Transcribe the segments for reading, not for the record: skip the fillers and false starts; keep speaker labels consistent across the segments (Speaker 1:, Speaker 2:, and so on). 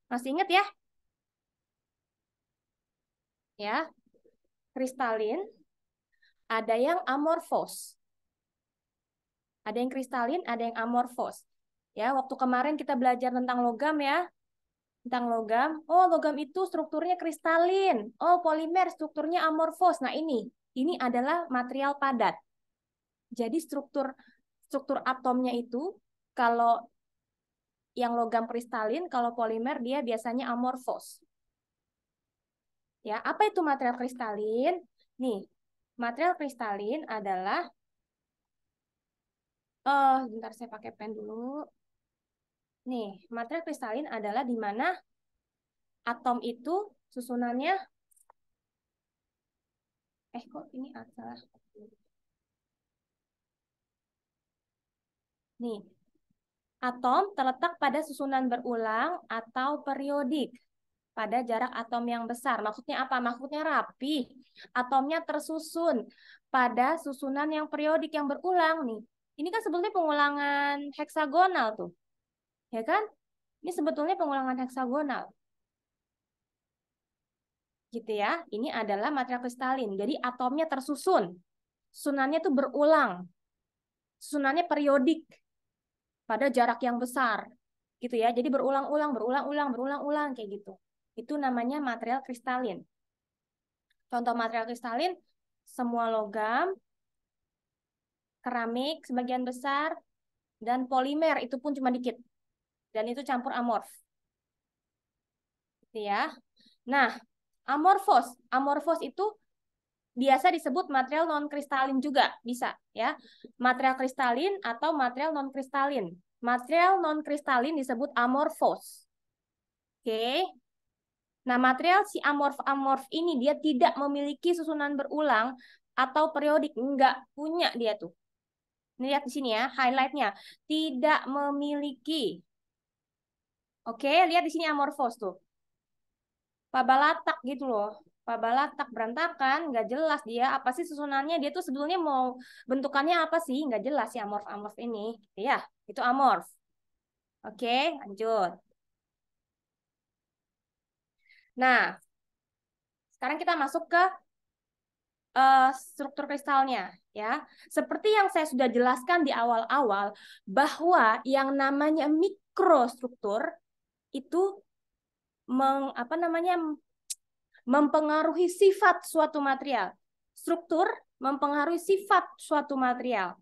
Speaker 1: Masih ingat ya? Ya, kristalin, ada yang amorfos. Ada yang kristalin, ada yang amorfos. Ya, waktu kemarin kita belajar tentang logam ya, tentang logam. Oh, logam itu strukturnya kristalin. Oh, polimer strukturnya amorfos. Nah, ini adalah material padat. Jadi struktur struktur atomnya itu kalau yang logam kristalin, kalau polimer dia biasanya amorfos. Ya, apa itu material kristalin? Nih, material kristalin adalah bentar saya pakai pen dulu. Nih, material kristalin adalah di mana atom itu susunannya kok ini salah. Nih, atom terletak pada susunan berulang atau periodik pada jarak atom yang besar. Maksudnya apa? Maksudnya rapi. Atomnya tersusun pada susunan yang periodik yang berulang nih. Ini kan sebetulnya pengulangan heksagonal tuh. Ya kan? Ini sebetulnya pengulangan heksagonal. Gitu ya. Ini adalah material kristalin. Jadi atomnya tersusun. Susunannya tuh berulang. Susunannya periodik pada jarak yang besar. Gitu ya. Jadi berulang-ulang, berulang-ulang, berulang-ulang kayak gitu. Itu namanya material kristalin. Contoh material kristalin, semua logam, keramik sebagian besar, dan polimer itu pun cuma dikit. Dan itu campur amorf. Gitu ya. Nah, amorfos. Amorfos itu biasa disebut material non-kristalin juga. Bisa ya. Material kristalin atau material non-kristalin. Material non-kristalin disebut amorfos. Oke. Nah, material si amorf-amorf ini dia tidak memiliki susunan berulang atau periodik. Enggak punya dia tuh. Ini lihat di sini ya, highlightnya. Tidak memiliki. Oke, lihat di sini amorfos tuh. Pabalatak gitu loh. Pabalatak berantakan, nggak jelas dia apa sih susunannya. Dia tuh sebetulnya mau bentukannya apa sih? Nggak jelas si amorf-amorf ini. Gitu ya, itu amorf. Oke, lanjut. Nah, sekarang kita masuk ke struktur kristalnya ya. Seperti yang saya sudah jelaskan di awal-awal bahwa yang namanya mikrostruktur itu apa namanya mempengaruhi sifat suatu material. Struktur mempengaruhi sifat suatu material.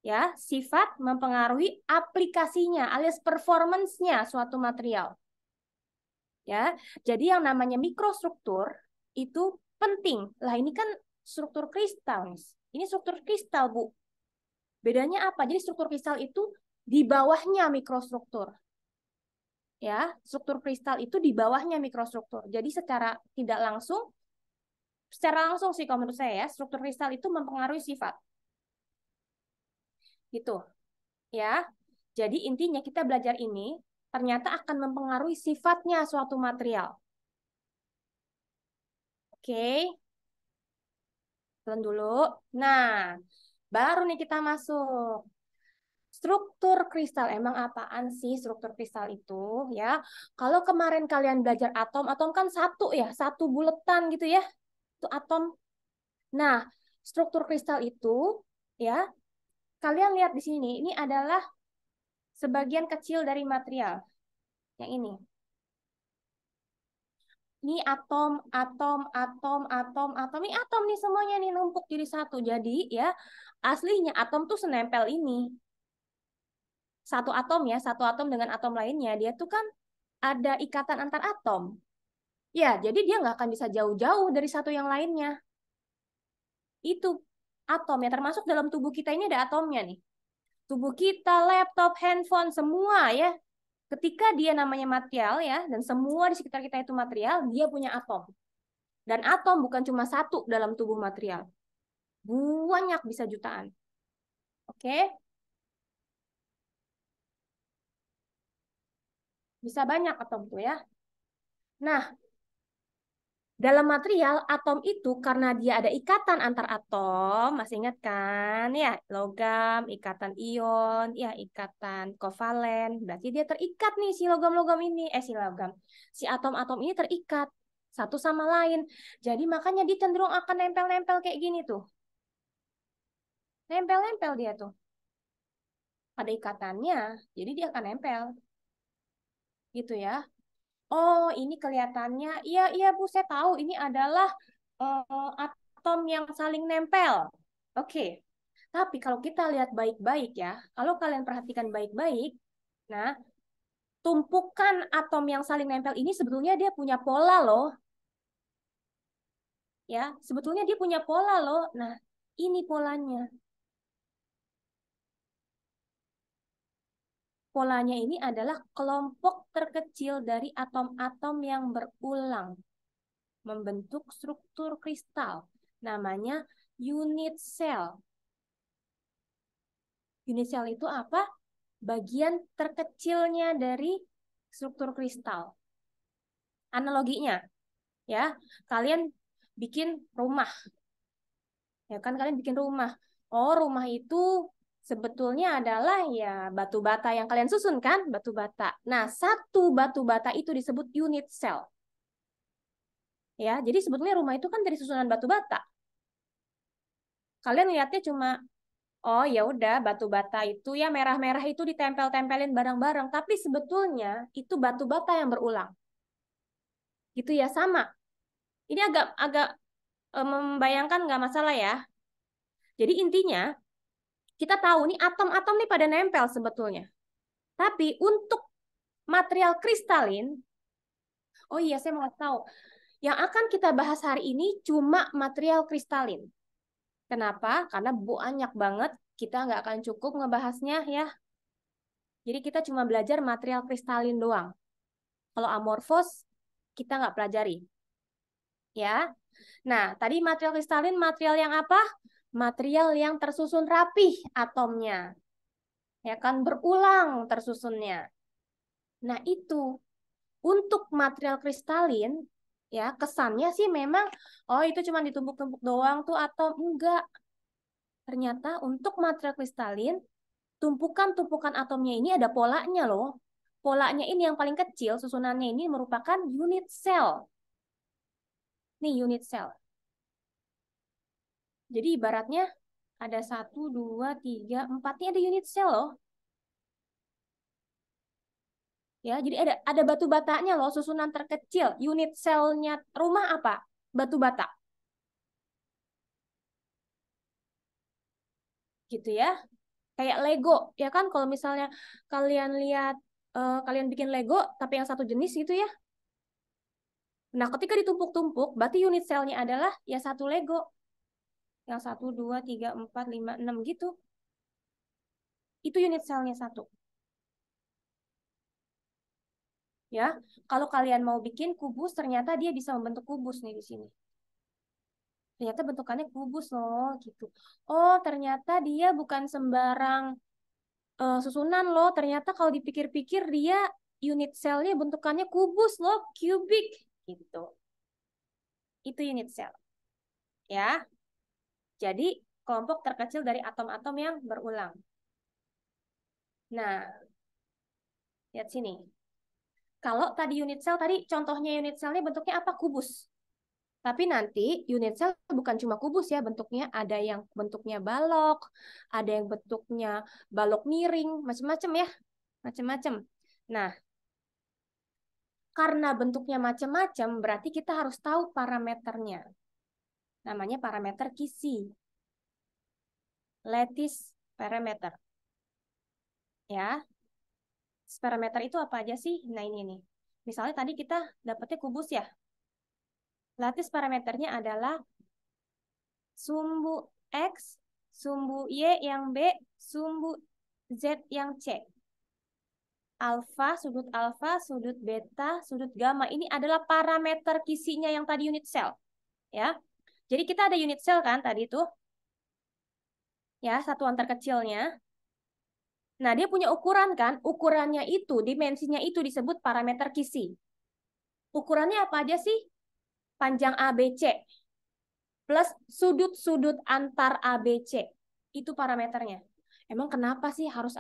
Speaker 1: Ya, sifat mempengaruhi aplikasinya alias performance-nya suatu material. Ya, jadi yang namanya mikrostruktur itu penting. Lah ini kan struktur kristal, Miss. Ini struktur kristal, Bu. Bedanya apa? Jadi struktur kristal itu di bawahnya mikrostruktur. Ya, struktur kristal itu di bawahnya mikrostruktur. Jadi secara langsung sih kalau menurut saya ya, struktur kristal itu mempengaruhi sifat. Gitu. Ya. Jadi intinya kita belajar ini ternyata akan mempengaruhi sifatnya suatu material. Oke, turun dulu. Nah, baru nih kita masuk. Struktur kristal, emang apaan sih struktur kristal itu? Ya, kalau kemarin kalian belajar atom, atom kan satu ya, satu buletan gitu ya, itu atom. Nah, struktur kristal itu ya, kalian lihat di sini, ini adalah sebagian kecil dari material yang ini. Ini atom, atom, atom, atom, atom. Ini atom nih semuanya nih numpuk jadi satu. Jadi ya aslinya atom tuh senempel ini. Satu atom dengan atom lainnya, dia tuh kan ada ikatan antar atom. Ya, jadi dia nggak akan bisa jauh-jauh dari satu yang lainnya. Itu atom ya, termasuk dalam tubuh kita ini ada atomnya nih. Tubuh kita, laptop, handphone, semua ya. Ketika dia namanya material ya, dan semua di sekitar kita itu material, dia punya atom. Dan atom bukan cuma satu dalam tubuh material. Banyak, bisa jutaan. Oke? Bisa banyak atom tuh ya. Nah, Dalam material, atom itu karena dia ada ikatan antar atom, masih ingat kan? Ya, logam, ikatan ion, ya ikatan kovalen. Berarti dia terikat nih si logam-logam ini. Si logam. Si atom-atom ini terikat satu sama lain. Jadi makanya dia cenderung akan nempel-nempel kayak gini tuh. Nempel-nempel dia tuh. Ada ikatannya, jadi dia akan nempel. Gitu ya. Oh, ini kelihatannya, iya, iya Bu, saya tahu ini adalah atom yang saling nempel. Oke, tapi kalau kita lihat baik-baik ya, kalau kalian perhatikan baik-baik, nah, tumpukan atom yang saling nempel ini sebetulnya dia punya pola loh, ya, sebetulnya dia punya pola loh. Nah, ini polanya. Polanya ini adalah kelompok terkecil dari atom-atom yang berulang membentuk struktur kristal. Namanya unit cell. Unit cell itu apa? Bagian terkecilnya dari struktur kristal. Analoginya, ya, kalian bikin rumah, ya kan kalian bikin rumah. Oh, rumah itu sebetulnya adalah ya batu bata yang kalian susun kan, batu bata. Nah, satu batu bata itu disebut unit cell. Ya, jadi sebetulnya rumah itu kan dari susunan batu bata. Kalian lihatnya cuma oh ya udah batu bata itu ya merah-merah itu ditempel-tempelin bareng-bareng, tapi sebetulnya itu batu bata yang berulang. Gitu ya sama. Ini agak agak membayangkan nggak masalah ya. Jadi intinya kita tahu nih atom-atom nih pada nempel sebetulnya. Tapi untuk material kristalin, oh iya saya mau tahu. Yang akan kita bahas hari ini cuma material kristalin. Kenapa? Karena banyak banget kita nggak akan cukup ngebahasnya ya. Jadi kita cuma belajar material kristalin doang. Kalau amorfos kita nggak pelajari. Ya. Nah, tadi material kristalin material yang apa? Material yang tersusun rapih atomnya. Ya kan berulang tersusunnya. Nah, itu untuk material kristalin ya kesannya sih memang oh itu cuma ditumpuk-tumpuk doang tuh atau enggak. Ternyata untuk material kristalin tumpukan-tumpukan atomnya ini ada polanya loh. Polanya ini yang paling kecil susunannya ini merupakan unit cell. Nih unit cell. Jadi ibaratnya ada satu, dua, tiga, empat. Ini ada unit cell loh. Ya, jadi ada batu batanya loh, susunan terkecil. Unit selnya rumah apa? Batu bata. Gitu ya. Kayak Lego, ya kan kalau misalnya kalian lihat kalian bikin Lego tapi yang satu jenis gitu ya. Nah, ketika ditumpuk-tumpuk, berarti unit selnya adalah ya satu Lego. Yang satu, dua, tiga, empat, lima, enam gitu. Itu unit selnya satu. Ya, kalau kalian mau bikin kubus, ternyata dia bisa membentuk kubus nih di sini. Ternyata bentukannya kubus loh, gitu. Oh, ternyata dia bukan sembarang susunan loh. Ternyata kalau dipikir-pikir dia unit selnya bentukannya kubus loh, kubik, gitu. Itu unit sel, ya. Jadi kelompok terkecil dari atom-atom yang berulang. Nah, lihat sini. Kalau tadi unit sel, tadi contohnya unit selnya bentuknya apa? Kubus. Tapi nanti unit sel bukan cuma kubus ya bentuknya, ada yang bentuknya balok, ada yang bentuknya balok miring, macam-macam ya, macam-macam. Nah, karena bentuknya macam-macam, berarti kita harus tahu parameternya. Namanya parameter Kisi, lattice parameter. Ya, parameter itu apa aja sih? Nah ini nih. Misalnya tadi kita dapetnya kubus ya. Lattice parameternya adalah sumbu X, sumbu Y yang B, sumbu Z yang C. Alfa, sudut beta, sudut gamma. Ini adalah parameter kisinya yang tadi unit cell. Ya. Jadi kita ada unit cell kan tadi itu. Ya, satuan terkecilnya. Nah, dia punya ukuran kan? Ukurannya itu, dimensinya itu disebut parameter kisi. Ukurannya apa aja sih? panjang ABC plus sudut-sudut antar ABC. Itu parameternya. Emang kenapa sih harus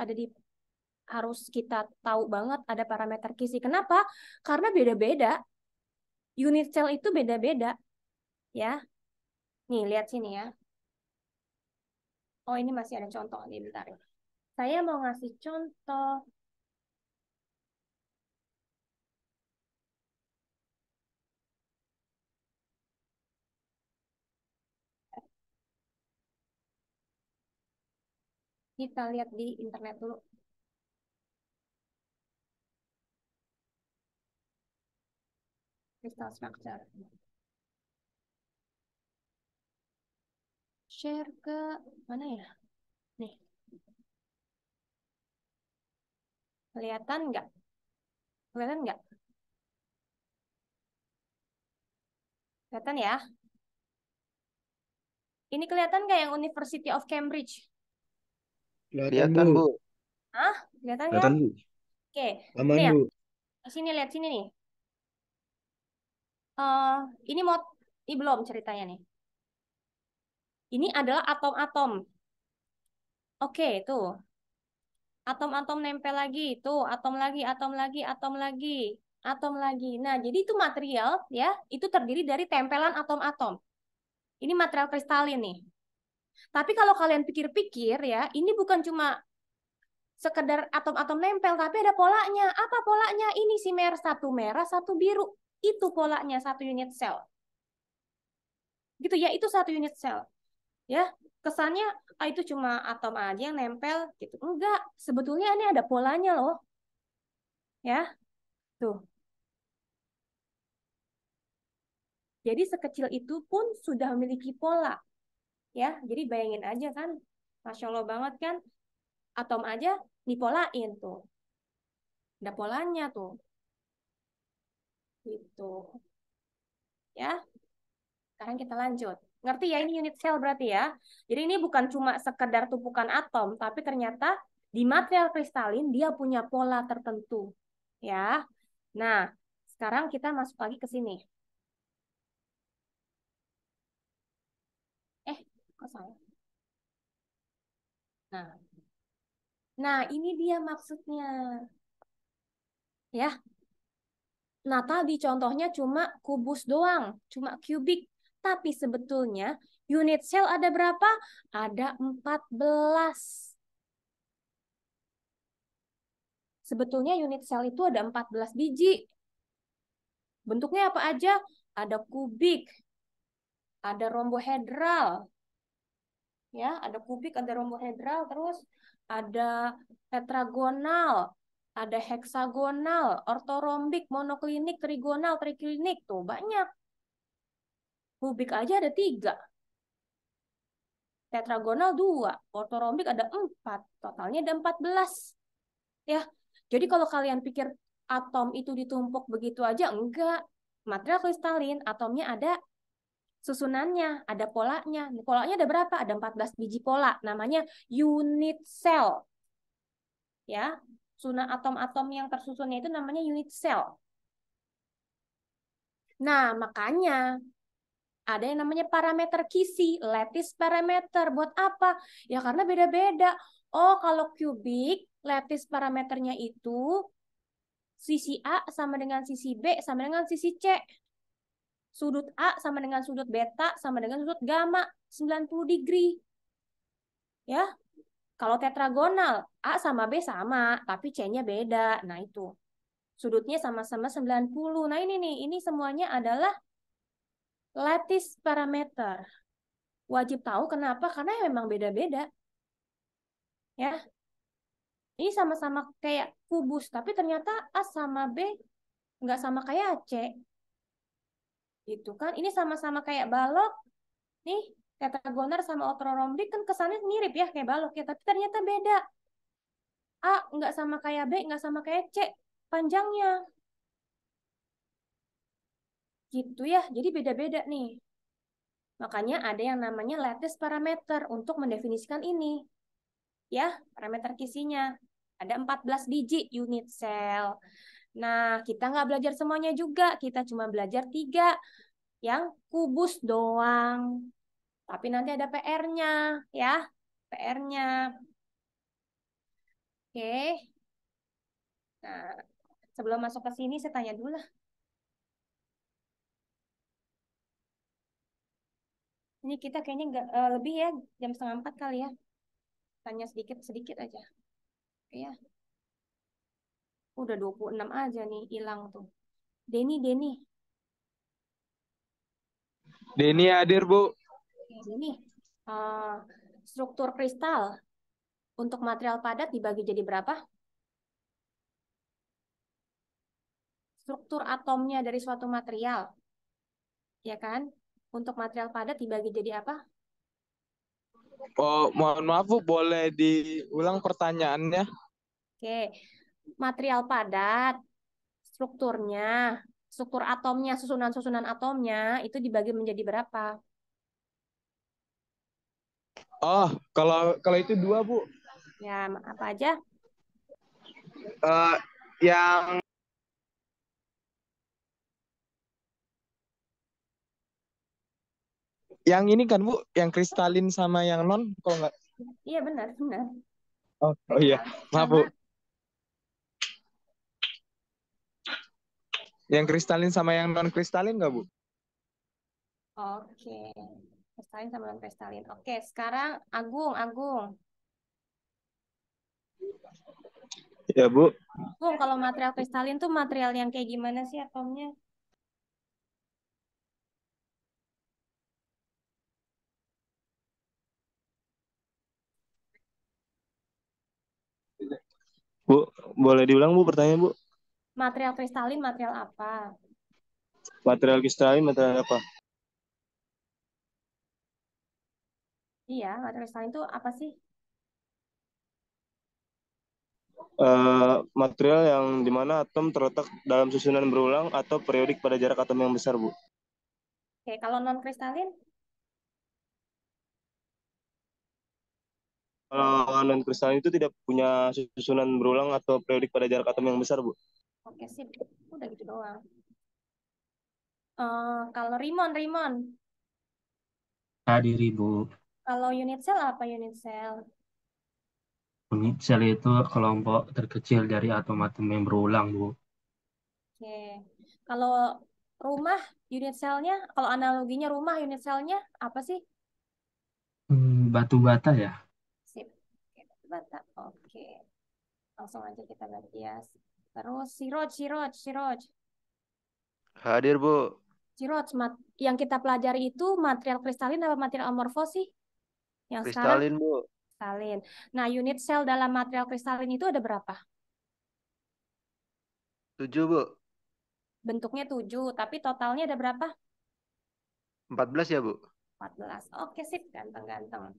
Speaker 1: kita tahu banget ada parameter kisi? Kenapa? Karena beda-beda. Unit cell itu beda-beda, ya. Nih, lihat sini ya. Oh, ini masih ada contoh nih, bentar ya. Saya mau ngasih contoh. Kita lihat di internet dulu. Crystal structure. Share ke mana ya? Nih, kelihatan nggak? Kelihatan nggak? Kelihatan ya? Ini kelihatan nggak yang University of Cambridge?
Speaker 2: Kelihatan, Bu.
Speaker 3: Kelihatan, Bu.
Speaker 1: Hah? Kelihatan kan?
Speaker 2: Kelihatan, Bu.
Speaker 1: Oke.
Speaker 2: Aman,
Speaker 1: Nih ya,
Speaker 2: Bu.
Speaker 1: sini lihat sini nih. Eh, ini mau ini belum ceritanya nih. Ini adalah atom-atom. Oke, tuh. Atom-atom nempel lagi, tuh, atom lagi, atom lagi, atom lagi, atom lagi. Nah, jadi itu material ya, itu terdiri dari tempelan atom-atom. Ini material kristalin nih. Tapi kalau kalian pikir-pikir ya, ini bukan cuma sekedar atom-atom nempel, tapi ada polanya. Apa polanya? Ini si merah, satu biru. Itu polanya satu unit sel. Gitu ya, itu satu unit sel. Ya, kesannya itu cuma atom aja yang nempel gitu. Enggak, sebetulnya ini ada polanya loh. Ya, tuh. Jadi sekecil itu pun sudah memiliki pola. Ya, jadi bayangin aja kan. Masya Allah banget kan. Atom aja dipolain tuh. Ada polanya tuh. Gitu. Ya, sekarang kita lanjut. Ngerti ya ini unit sel berarti ya. Jadi ini bukan cuma sekedar tumpukan atom, tapi ternyata di material kristalin dia punya pola tertentu. Ya. Nah, sekarang kita masuk lagi ke sini. Kok salah? Nah, ini dia maksudnya. Ya, nah, tadi contohnya cuma kubus doang, cuma kubik. Tapi sebetulnya unit sel ada berapa? Ada 14. Sebetulnya unit sel itu ada 14 biji. Bentuknya apa aja? Ada kubik, ada rombohedral, ya, ada kubik, ada rombohedral, terus ada tetragonal, ada heksagonal, ortorombik, monoklinik, trigonal, triklinik, tuh banyak. Kubik aja ada 3, tetragonal 2, ortorombik ada 4, totalnya ada 14. Ya, jadi kalau kalian pikir atom itu ditumpuk begitu aja, enggak. Material kristalin, atomnya ada susunannya, ada polanya. Polanya ada berapa? Ada 14 biji pola, namanya unit cell. Ya, susunan atom-atom yang tersusunnya itu namanya unit cell. Nah, makanya ada yang namanya parameter Kisi, lattice parameter. Buat apa? Ya karena beda-beda. Oh, kalau kubik, lattice parameternya itu sisi A sama dengan sisi B sama dengan sisi C. Sudut A sama dengan sudut beta sama dengan sudut gamma 90 degree. Ya, kalau tetragonal A sama B sama, tapi C-nya beda. Nah, itu. Sudutnya sama-sama 90. Nah, ini nih, ini semuanya adalah lattice parameter. Wajib tahu kenapa? Karena memang beda-beda. Ya, ini sama-sama kayak kubus, tapi ternyata A sama B nggak sama kayak C. Gitu kan? Ini sama-sama kayak balok. Nih, tetragonar sama ortoromdik kan kesannya mirip ya kayak balok ya, tapi ternyata beda. A nggak sama kayak B, nggak sama kayak C panjangnya. Gitu ya, jadi beda-beda nih. Makanya ada yang namanya lattice parameter untuk mendefinisikan ini. Ya, parameter kisinya. Ada 14 biji unit sel. Nah, kita nggak belajar semuanya juga. Kita cuma belajar 3. yang kubus doang. Tapi nanti ada PR-nya ya. PR-nya. Oke. Nah, sebelum masuk ke sini saya tanya dulu lah. Ini kita kayaknya nggak lebih ya, jam setengah 4 kali ya. Tanya sedikit-sedikit aja. Oke ya. Udah 26 aja nih hilang tuh. Denny.
Speaker 3: Denny hadir, Bu.
Speaker 1: Ini struktur kristal untuk material padat dibagi jadi berapa? Struktur atomnya dari suatu material, ya kan? Untuk material padat dibagi jadi apa?
Speaker 3: Oh, mohon maaf, Bu. Boleh diulang pertanyaannya?
Speaker 1: Oke, material padat, strukturnya, struktur atomnya, susunan-susunan atomnya itu dibagi menjadi berapa?
Speaker 3: Oh, kalau kalau itu dua, Bu.
Speaker 1: Ya, apa aja?
Speaker 3: Eh, yang ini kan, Bu, yang kristalin sama yang non, kalau nggak.
Speaker 1: Iya benar.
Speaker 3: Oh iya,
Speaker 1: Kristal
Speaker 3: maaf,
Speaker 1: sama.
Speaker 3: Bu. Yang kristalin sama yang non kristalin nggak, Bu?
Speaker 1: Oke, kristalin sama non kristalin. Oke, sekarang Agung.
Speaker 3: Ya, Bu.
Speaker 1: Bung, kalau material kristalin tuh material yang kayak gimana sih atomnya?
Speaker 2: Bu, boleh diulang Bu pertanyaan Bu?
Speaker 1: Material kristalin material apa?
Speaker 2: Material kristalin material apa?
Speaker 1: Iya, material kristalin itu apa sih?
Speaker 2: Material yang dimana atom terletak dalam susunan berulang atau periodik pada jarak atom yang besar Bu.
Speaker 1: Oke, kalau non kristalin,
Speaker 2: Kalau non kristalin itu tidak punya susunan berulang atau periodik pada jarak atom yang besar Bu.
Speaker 1: oke sip, udah gitu doang. Kalau rimon,
Speaker 4: Hadir Ibu.
Speaker 1: kalau unit cell apa unit cell?
Speaker 4: Unit sel itu kelompok terkecil dari atom-atom yang berulang, Bu.
Speaker 1: Oke, kalau rumah unit cellnya, kalau analoginya rumah unit cellnya apa sih?
Speaker 4: Batu bata ya.
Speaker 1: Sip. Oke, bata. Oke, langsung aja kita ganti ya. Terus siroj.
Speaker 5: Hadir, Bu.
Speaker 1: Siroj, yang kita pelajari itu material kristalin apa material amorfos sih? Yang sekarang
Speaker 5: Kristalin, Bu.
Speaker 1: kristalin. Nah, unit sel dalam material kristalin itu ada berapa?
Speaker 5: 7, Bu.
Speaker 1: Bentuknya 7, tapi totalnya ada berapa?
Speaker 5: 14 ya, Bu.
Speaker 1: 14. Oke, sip. Ganteng.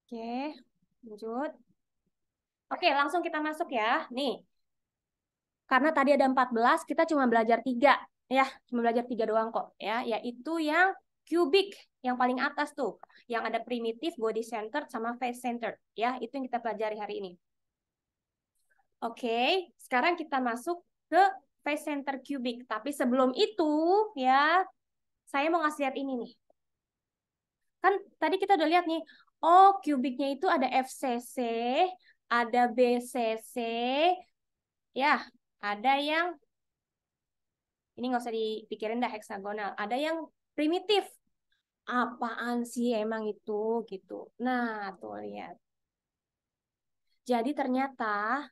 Speaker 1: Oke, lanjut. Oke, langsung kita masuk ya. Nih, karena tadi ada 14, kita cuma belajar 3. Ya, cuma belajar 3 doang kok. Ya, yaitu yang cubic, yang paling atas tuh. Yang ada primitif, body centered, sama face centered. Ya, itu yang kita pelajari hari ini. Oke, sekarang kita masuk ke face center cubic. Tapi sebelum itu, ya, saya mau ngasih lihat ini nih. Kan tadi kita udah lihat nih, oh kubiknya itu ada FCC, ada BCC, ya, ada yang, ini nggak usah dipikirin dah heksagonal, ada yang primitif. Apaan sih emang itu gitu. Nah, tuh lihat. Jadi ternyata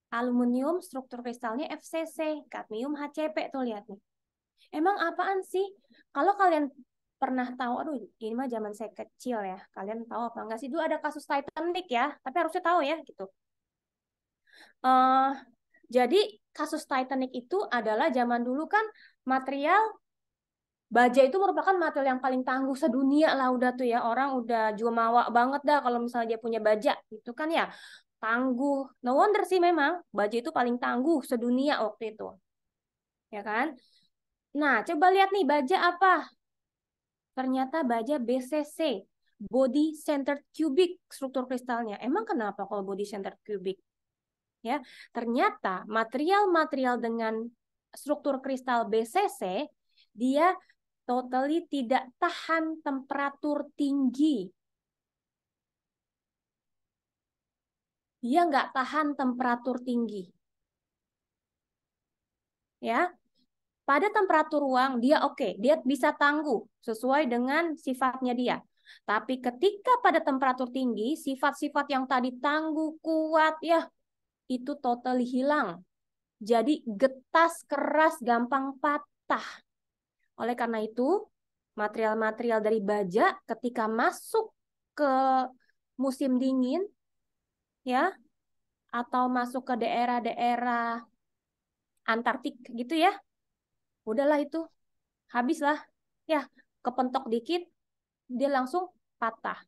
Speaker 1: aluminium struktur kristalnya FCC, kadmium HCP tuh lihat nih. Emang apaan sih? Kalau kalian pernah tahu, aduh ini mah zaman saya kecil ya. Kalian tahu apa enggak sih? Dulu ada kasus Titanic ya, tapi harusnya tahu ya gitu. eh jadi kasus Titanic itu adalah zaman dulu kan material baja itu merupakan material yang paling tangguh sedunia lah udah tuh ya. Orang udah jumawa banget dah kalau misalnya dia punya baja itu kan ya tangguh. No wonder sih memang baja itu paling tangguh sedunia waktu itu. Ya kan? Nah, coba lihat nih baja apa? Ternyata baja BCC, body centered cubic struktur kristalnya. Emang kenapa kalau body centered cubic? Ya, ternyata material-material dengan struktur kristal BCC dia totally tidak tahan temperatur tinggi. Dia nggak tahan temperatur tinggi. Ya, pada temperatur ruang dia oke, dia bisa tangguh sesuai dengan sifatnya dia. Tapi ketika pada temperatur tinggi, sifat-sifat yang tadi tangguh, kuat, ya itu totally hilang. Jadi getas, keras, gampang patah. Oleh karena itu, material-material dari baja ketika masuk ke musim dingin, ya, atau masuk ke daerah-daerah Antartik gitu ya, udahlah itu, habislah. Ya, kepentok dikit, dia langsung patah.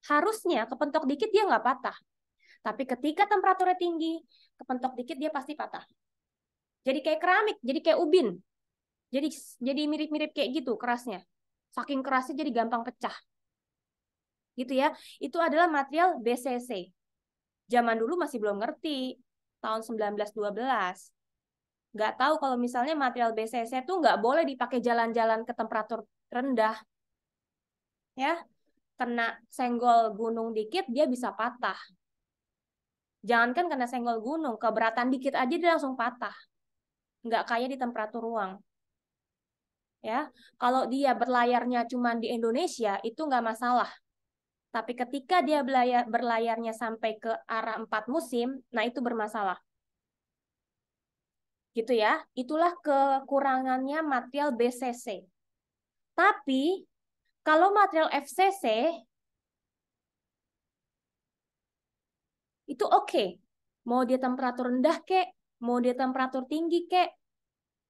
Speaker 1: Harusnya kepentok dikit dia nggak patah. Tapi ketika temperaturnya tinggi, kepentok dikit dia pasti patah. Jadi kayak keramik, jadi kayak ubin. Jadi mirip-mirip kayak gitu kerasnya. Saking kerasnya jadi gampang pecah. Gitu ya. Itu adalah material BCC. Zaman dulu masih belum ngerti. Tahun 1912. Nggak tahu kalau misalnya material BCC itu nggak boleh dipakai jalan-jalan ke temperatur rendah. Ya, kena senggol gunung dikit dia bisa patah. Jangankan kena senggol gunung, keberatan dikit aja dia langsung patah. Nggak kayak di temperatur ruang. Ya, kalau dia berlayarnya cuma di Indonesia itu nggak masalah. Tapi ketika dia berlayarnya sampai ke arah 4 musim, nah itu bermasalah. Gitu ya. Itulah kekurangannya material BCC. Tapi kalau material FCC itu oke. Mau dia temperatur rendah kek, mau dia temperatur tinggi kek,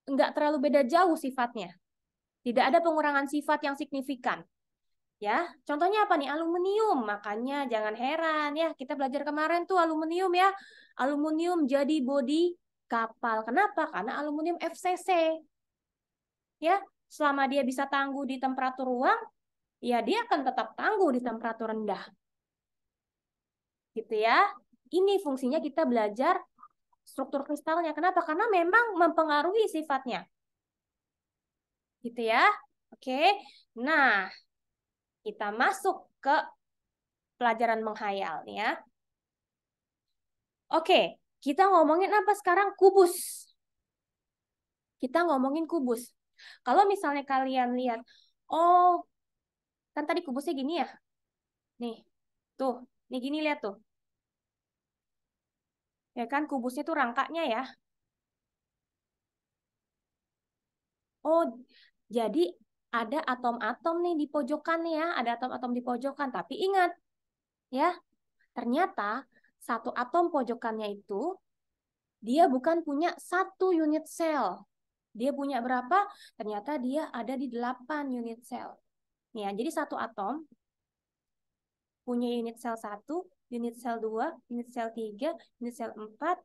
Speaker 1: nggak terlalu beda jauh sifatnya. Tidak ada pengurangan sifat yang signifikan. Ya, contohnya apa nih? Aluminium. Makanya jangan heran ya, kita belajar kemarin tuh aluminium ya. Aluminium jadi bodi kapal. Kenapa? Karena aluminium FCC. Ya, selama dia bisa tangguh di temperatur ruang, ya dia akan tetap tangguh di temperatur rendah. Gitu ya. Ini fungsinya kita belajar struktur kristalnya. Kenapa? Karena memang mempengaruhi sifatnya. Gitu ya. Oke. Nah, kita masuk ke pelajaran menghayal ya. Oke, kita ngomongin apa sekarang? Kubus. Kita ngomongin kubus. Kalau misalnya kalian lihat, oh, kan tadi kubusnya gini ya. Nih, tuh, nih gini lihat tuh. Ya kan kubusnya tuh rangkanya ya. Oh, jadi ada atom-atom nih di pojokan ya, ada atom-atom di pojokan. Tapi ingat, ya, ternyata satu atom pojokannya itu dia bukan punya satu unit sel. Dia punya berapa? Ternyata dia ada di 8 unit sel. Ya, jadi satu atom punya unit sel 1, unit sel 2, unit sel 3, unit sel 4,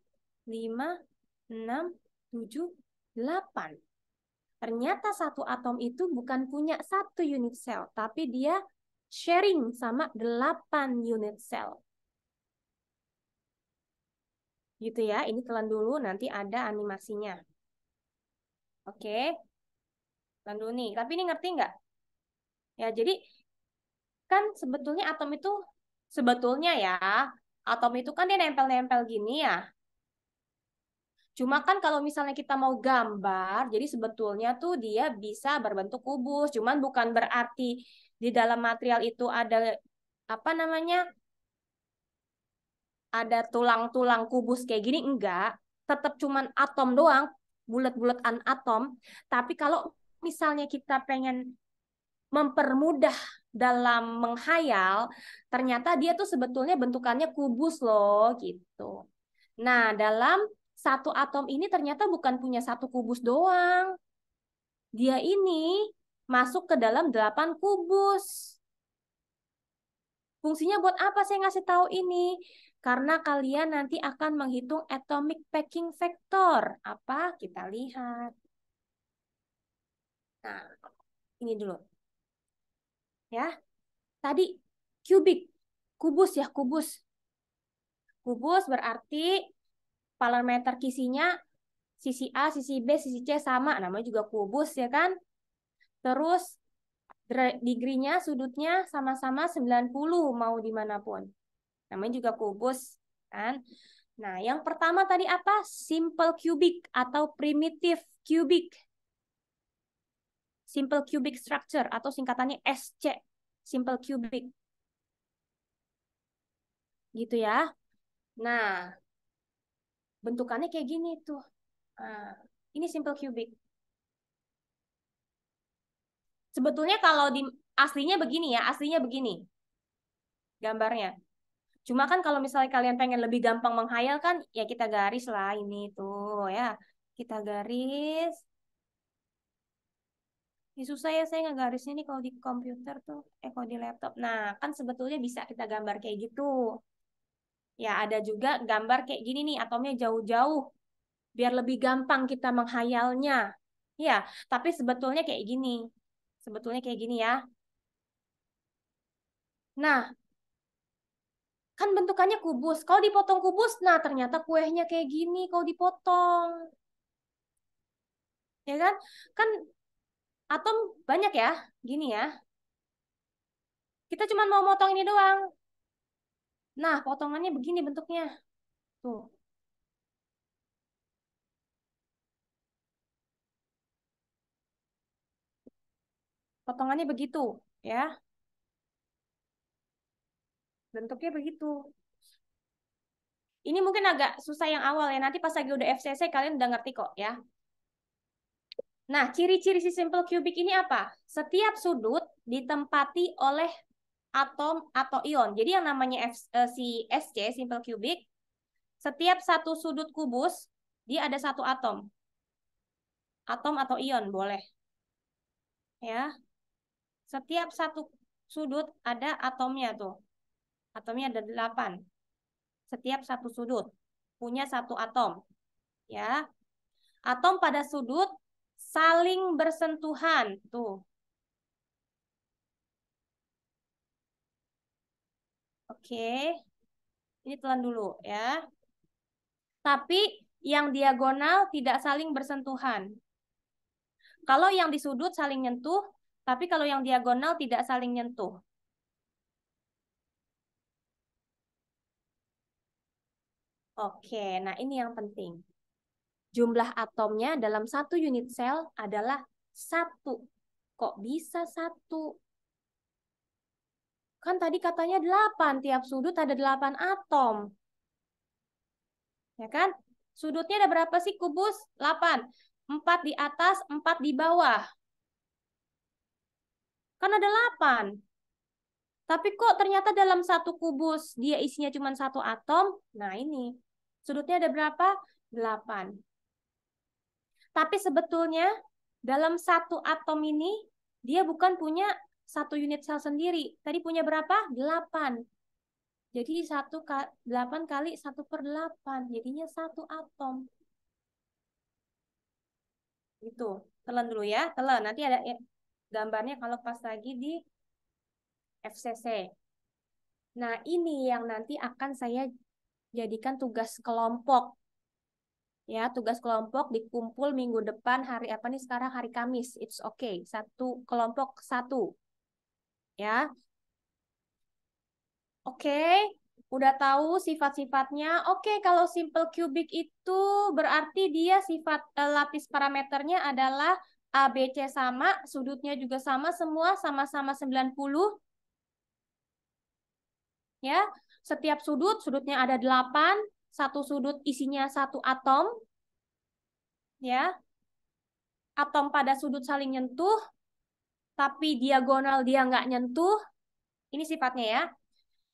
Speaker 1: 5, 6, 7, 8. Ternyata satu atom itu bukan punya satu unit sel, tapi dia sharing sama 8 unit sel. Gitu ya, ini telan dulu, nanti ada animasinya. Oke, telan dulu nih. Tapi ini ngerti nggak? Ya, jadi kan sebetulnya atom itu, sebetulnya ya, atom itu kan dia nempel-nempel gini ya. Cuma kan kalau misalnya kita mau gambar, jadi sebetulnya tuh dia bisa berbentuk kubus. Cuman bukan berarti di dalam material itu ada apa namanya, ada tulang-tulang kubus kayak gini, enggak. Tetap cuman atom doang, bulat-bulatan atom. Tapi kalau misalnya kita pengen mempermudah dalam menghayal, ternyata dia tuh sebetulnya bentukannya kubus loh gitu. Nah, dalam satu atom ini ternyata bukan punya satu kubus doang. Dia ini masuk ke dalam 8 kubus. Fungsinya buat apa saya ngasih tahu ini? Karena kalian nanti akan menghitung atomic packing factor. Apa? Kita lihat. Nah, ini dulu. Ya. Tadi kubik. Kubus ya, kubus. Kubus berarti parameter kisinya sisi A, sisi B, sisi C sama, namanya juga kubus ya kan? Terus degree-nya, sudutnya sama-sama 90 mau dimanapun. Namanya juga kubus kan? Nah, yang pertama tadi apa? Simple cubic atau primitive cubic. Simple cubic structure atau singkatannya SC. Simple cubic. Gitu ya. Nah, bentukannya kayak gini tuh. Nah, ini simple cubic. Sebetulnya kalau di aslinya begini ya, aslinya begini gambarnya. Cuma kan kalau misalnya kalian pengen lebih gampang menghayal kan, ya kita garis lah ini tuh ya. Kita garis. Ini susah ya saya ngegarisnya nih kalau di komputer tuh, kalau di laptop. Nah, kan sebetulnya bisa kita gambar kayak gitu. Ya, ada juga gambar kayak gini nih, atomnya jauh-jauh. Biar lebih gampang kita menghayalnya. Ya, tapi sebetulnya kayak gini. Sebetulnya kayak gini ya. Nah, kan bentukannya kubus. Kalau dipotong kubus, nah ternyata kuehnya kayak gini kalau dipotong. Ya kan? Kan atom banyak ya, gini ya. Kita cuma mau motong ini doang. Nah, potongannya begini bentuknya. Tuh. Potongannya begitu, ya. Bentuknya begitu. Ini mungkin agak susah yang awal ya. Nanti pas lagi udah FCC kalian udah ngerti kok ya. Nah, ciri-ciri si simple cubic ini apa? Setiap sudut ditempati oleh atom atau ion. Jadi yang namanya si SC, simple cubic, setiap satu sudut kubus, dia ada satu atom. Atom atau ion, boleh. Ya. Setiap satu sudut ada atomnya tuh. Atomnya ada 8. Setiap satu sudut punya satu atom. Ya. Atom pada sudut saling bersentuhan. Tuh. Oke. Ini telan dulu ya. Tapi yang diagonal tidak saling bersentuhan. Kalau yang di sudut saling nyentuh, tapi kalau yang diagonal tidak saling nyentuh. Oke, nah ini yang penting. Jumlah atomnya dalam satu unit sel adalah 1. Kok bisa 1? Kan tadi katanya 8, tiap sudut ada 8 atom. Ya kan? Sudutnya ada berapa sih kubus? 8. 4 di atas, 4 di bawah. Kan ada 8. Tapi kok ternyata dalam satu kubus dia isinya cuma 1 atom? Nah ini, sudutnya ada berapa? 8. Tapi sebetulnya dalam satu atom ini dia bukan punya satu unit sel sendiri. Tadi punya berapa? 8. Jadi 8 kali 1/8. Jadinya 1 atom. Gitu. Telan dulu ya. Telan. Nanti ada gambarnya kalau pas lagi di FCC. Nah, ini yang nanti akan saya jadikan tugas kelompok. Ya, tugas kelompok dikumpul minggu depan hari apa nih sekarang? Hari Kamis. It's okay. Satu kelompok 1. Ya. Oke. Udah tahu sifat-sifatnya. Oke, kalau simple cubic itu berarti dia sifat lapis parameternya adalah A, B, C sama, sudutnya juga sama, semua sama-sama 90. Ya, setiap sudutnya ada 8, satu sudut isinya 1 atom. Ya. Atom pada sudut saling nyentuh, tapi diagonal dia nggak nyentuh. Ini sifatnya ya.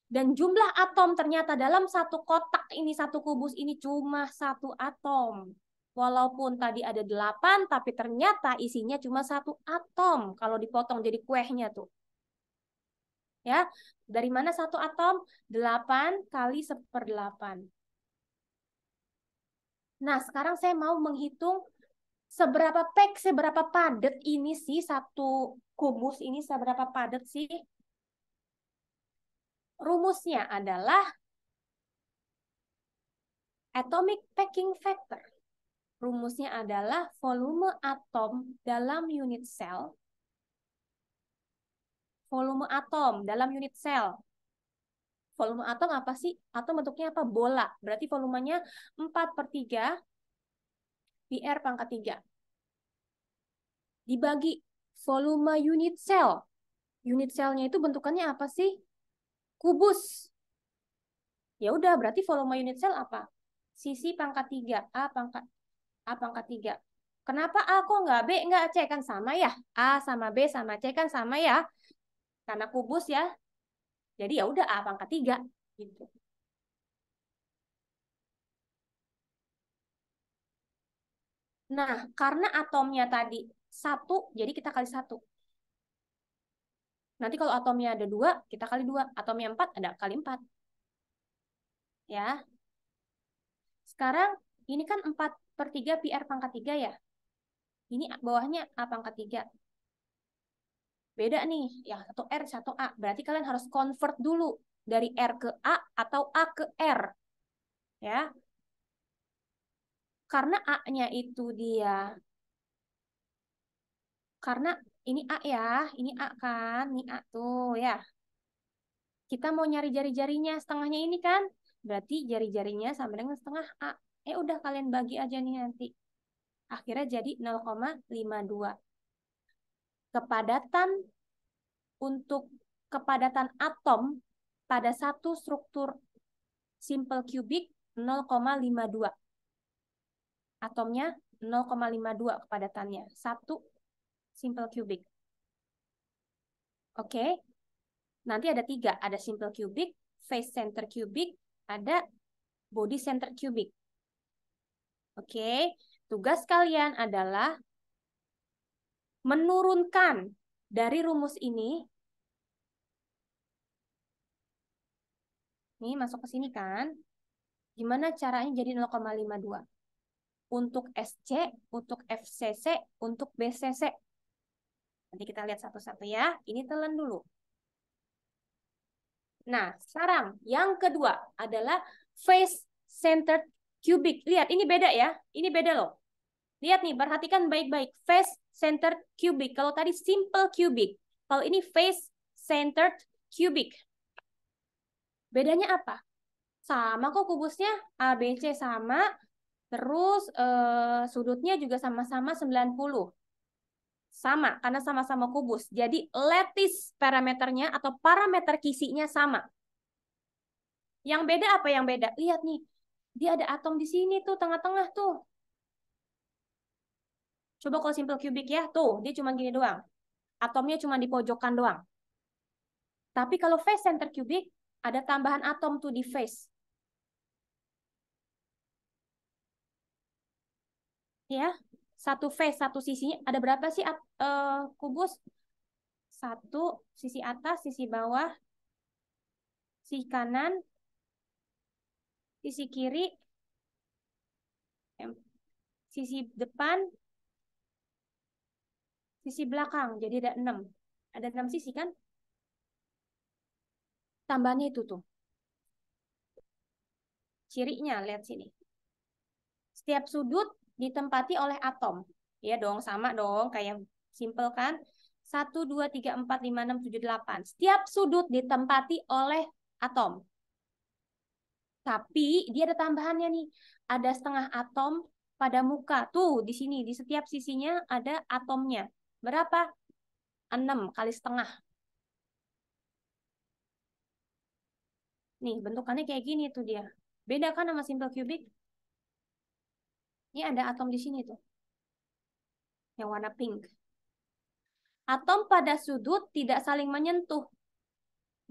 Speaker 1: Dan jumlah atom ternyata dalam satu kotak ini, satu kubus ini cuma 1 atom. Walaupun tadi ada 8, tapi ternyata isinya cuma 1 atom. Kalau dipotong jadi kuehnya tuh. Ya, dari mana 1 atom? 8 kali 1/8. Nah, sekarang saya mau menghitung seberapa padat ini sih satu kubus ini, seberapa padat sih? Rumusnya adalah Atomic packing factor. Rumusnya adalah volume atom dalam unit sel. Volume atom dalam unit sel. Volume atom apa sih? Atom bentuknya apa? Bola. Berarti volumenya 4/3 pi R pangkat 3. Dibagi volume unit sel. Unit selnya itu bentukannya apa sih? Kubus. Ya udah, berarti volume unit sel apa? Sisi pangkat 3. A pangkat 3. Kenapa A kok nggak B, nggak C? Kan sama ya. A sama B sama C kan sama ya. Karena kubus ya. Jadi ya udah A pangkat 3. Gitu. Nah, karena atomnya tadi 1, jadi kita kali 1. Nanti kalau atomnya ada 2, kita kali 2. Atomnya 4, ada kali 4. Ya. Sekarang ini kan 4/3 pi R pangkat 3 ya. Ini bawahnya A pangkat 3. Beda nih, yang satu R, satu A. Berarti kalian harus convert dulu dari R ke A atau A ke R. Ya. Karena A-nya itu dia. Karena ini A ya, ini A kan, ini A tuh ya. Kita mau nyari jari-jarinya, setengahnya ini kan. Berarti jari-jarinya sama dengan setengah A. Udah kalian bagi aja nih nanti. Akhirnya jadi 0,52. Kepadatan untuk kepadatan atom pada satu struktur simple cubic 0,52. Atomnya 0,52 kepadatannya. Satu simple cubic. Oke. Nanti ada 3. Ada simple cubic, face center cubic, ada body center cubic. Oke. Tugas kalian adalah menurunkan dari rumus ini. Nih masuk ke sini kan. Gimana caranya jadi 0,52? Untuk SC, untuk FCC, untuk BCC. Nanti kita lihat satu-satu ya. Ini telan dulu. Nah, sekarang yang kedua adalah face centered cubic. Lihat, ini beda ya. Ini beda loh. Lihat nih, perhatikan baik-baik. Face centered cubic. Kalau tadi simple cubic. Kalau ini face centered cubic. Bedanya apa? Sama kok kubusnya. ABC sama. Terus sudutnya juga sama-sama 90. Sama, karena sama-sama kubus. Jadi lattice parameternya atau parameter kisinya sama. Yang beda apa yang beda? Lihat nih, dia ada atom di sini tuh, tengah-tengah tuh. Coba kalau simple cubic ya, tuh, dia cuma gini doang. Atomnya cuma di pojokan doang. Tapi kalau face center cubic, ada tambahan atom tuh di face. Ya, satu face, satu sisinya. Ada berapa sih kubus? Satu, sisi atas, sisi bawah, sisi kanan, sisi kiri, sisi depan, sisi belakang. Jadi ada 6. Ada 6 sisi kan? Tambahnya itu tuh. Cirinya, lihat sini. Setiap sudut ditempati oleh atom. Ya dong, sama dong. Kayak simple kan? 1, 2, 3, 4, 5, 6, 7, 8. Setiap sudut ditempati oleh atom. Tapi dia ada tambahannya nih. Ada setengah atom pada muka. Tuh, di sini. Di setiap sisinya ada atomnya. Berapa? 6 kali setengah. Nih, bentukannya kayak gini tuh dia. Beda kan sama simple cubic? Ini ada atom di sini tuh. Yang warna pink. Atom pada sudut tidak saling menyentuh.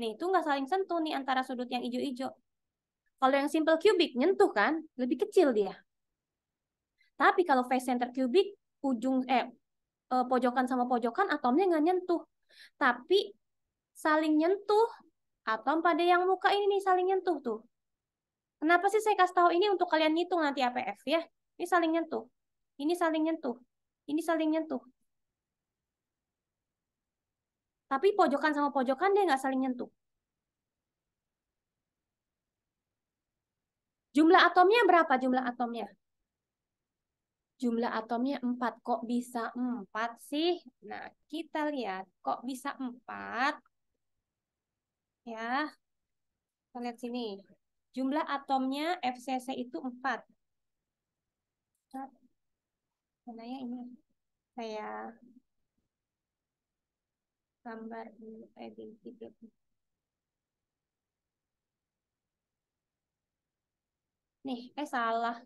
Speaker 1: Nih, itu nggak saling sentuh nih antara sudut yang hijau-hijau. Kalau yang simple cubic, nyentuh kan? Lebih kecil dia. Tapi kalau face center cubic, pojokan sama pojokan atomnya nggak nyentuh. Tapi saling nyentuh. Atom pada yang muka ini nih saling nyentuh tuh. Kenapa sih saya kasih tahu ini untuk kalian ngitung nanti APF ya? Ini saling nyentuh. Ini saling nyentuh. Ini saling nyentuh. Tapi pojokan sama pojokan dia nggak saling nyentuh. Jumlah atomnya berapa jumlah atomnya? Jumlah atomnya 4. Kok bisa 4 sih? Nah, kita lihat. Kok bisa 4? Ya, kita lihat sini. Jumlah atomnya FCC itu 4. Mana ya ini? Saya gambar dulu, editing video. Nih, salah.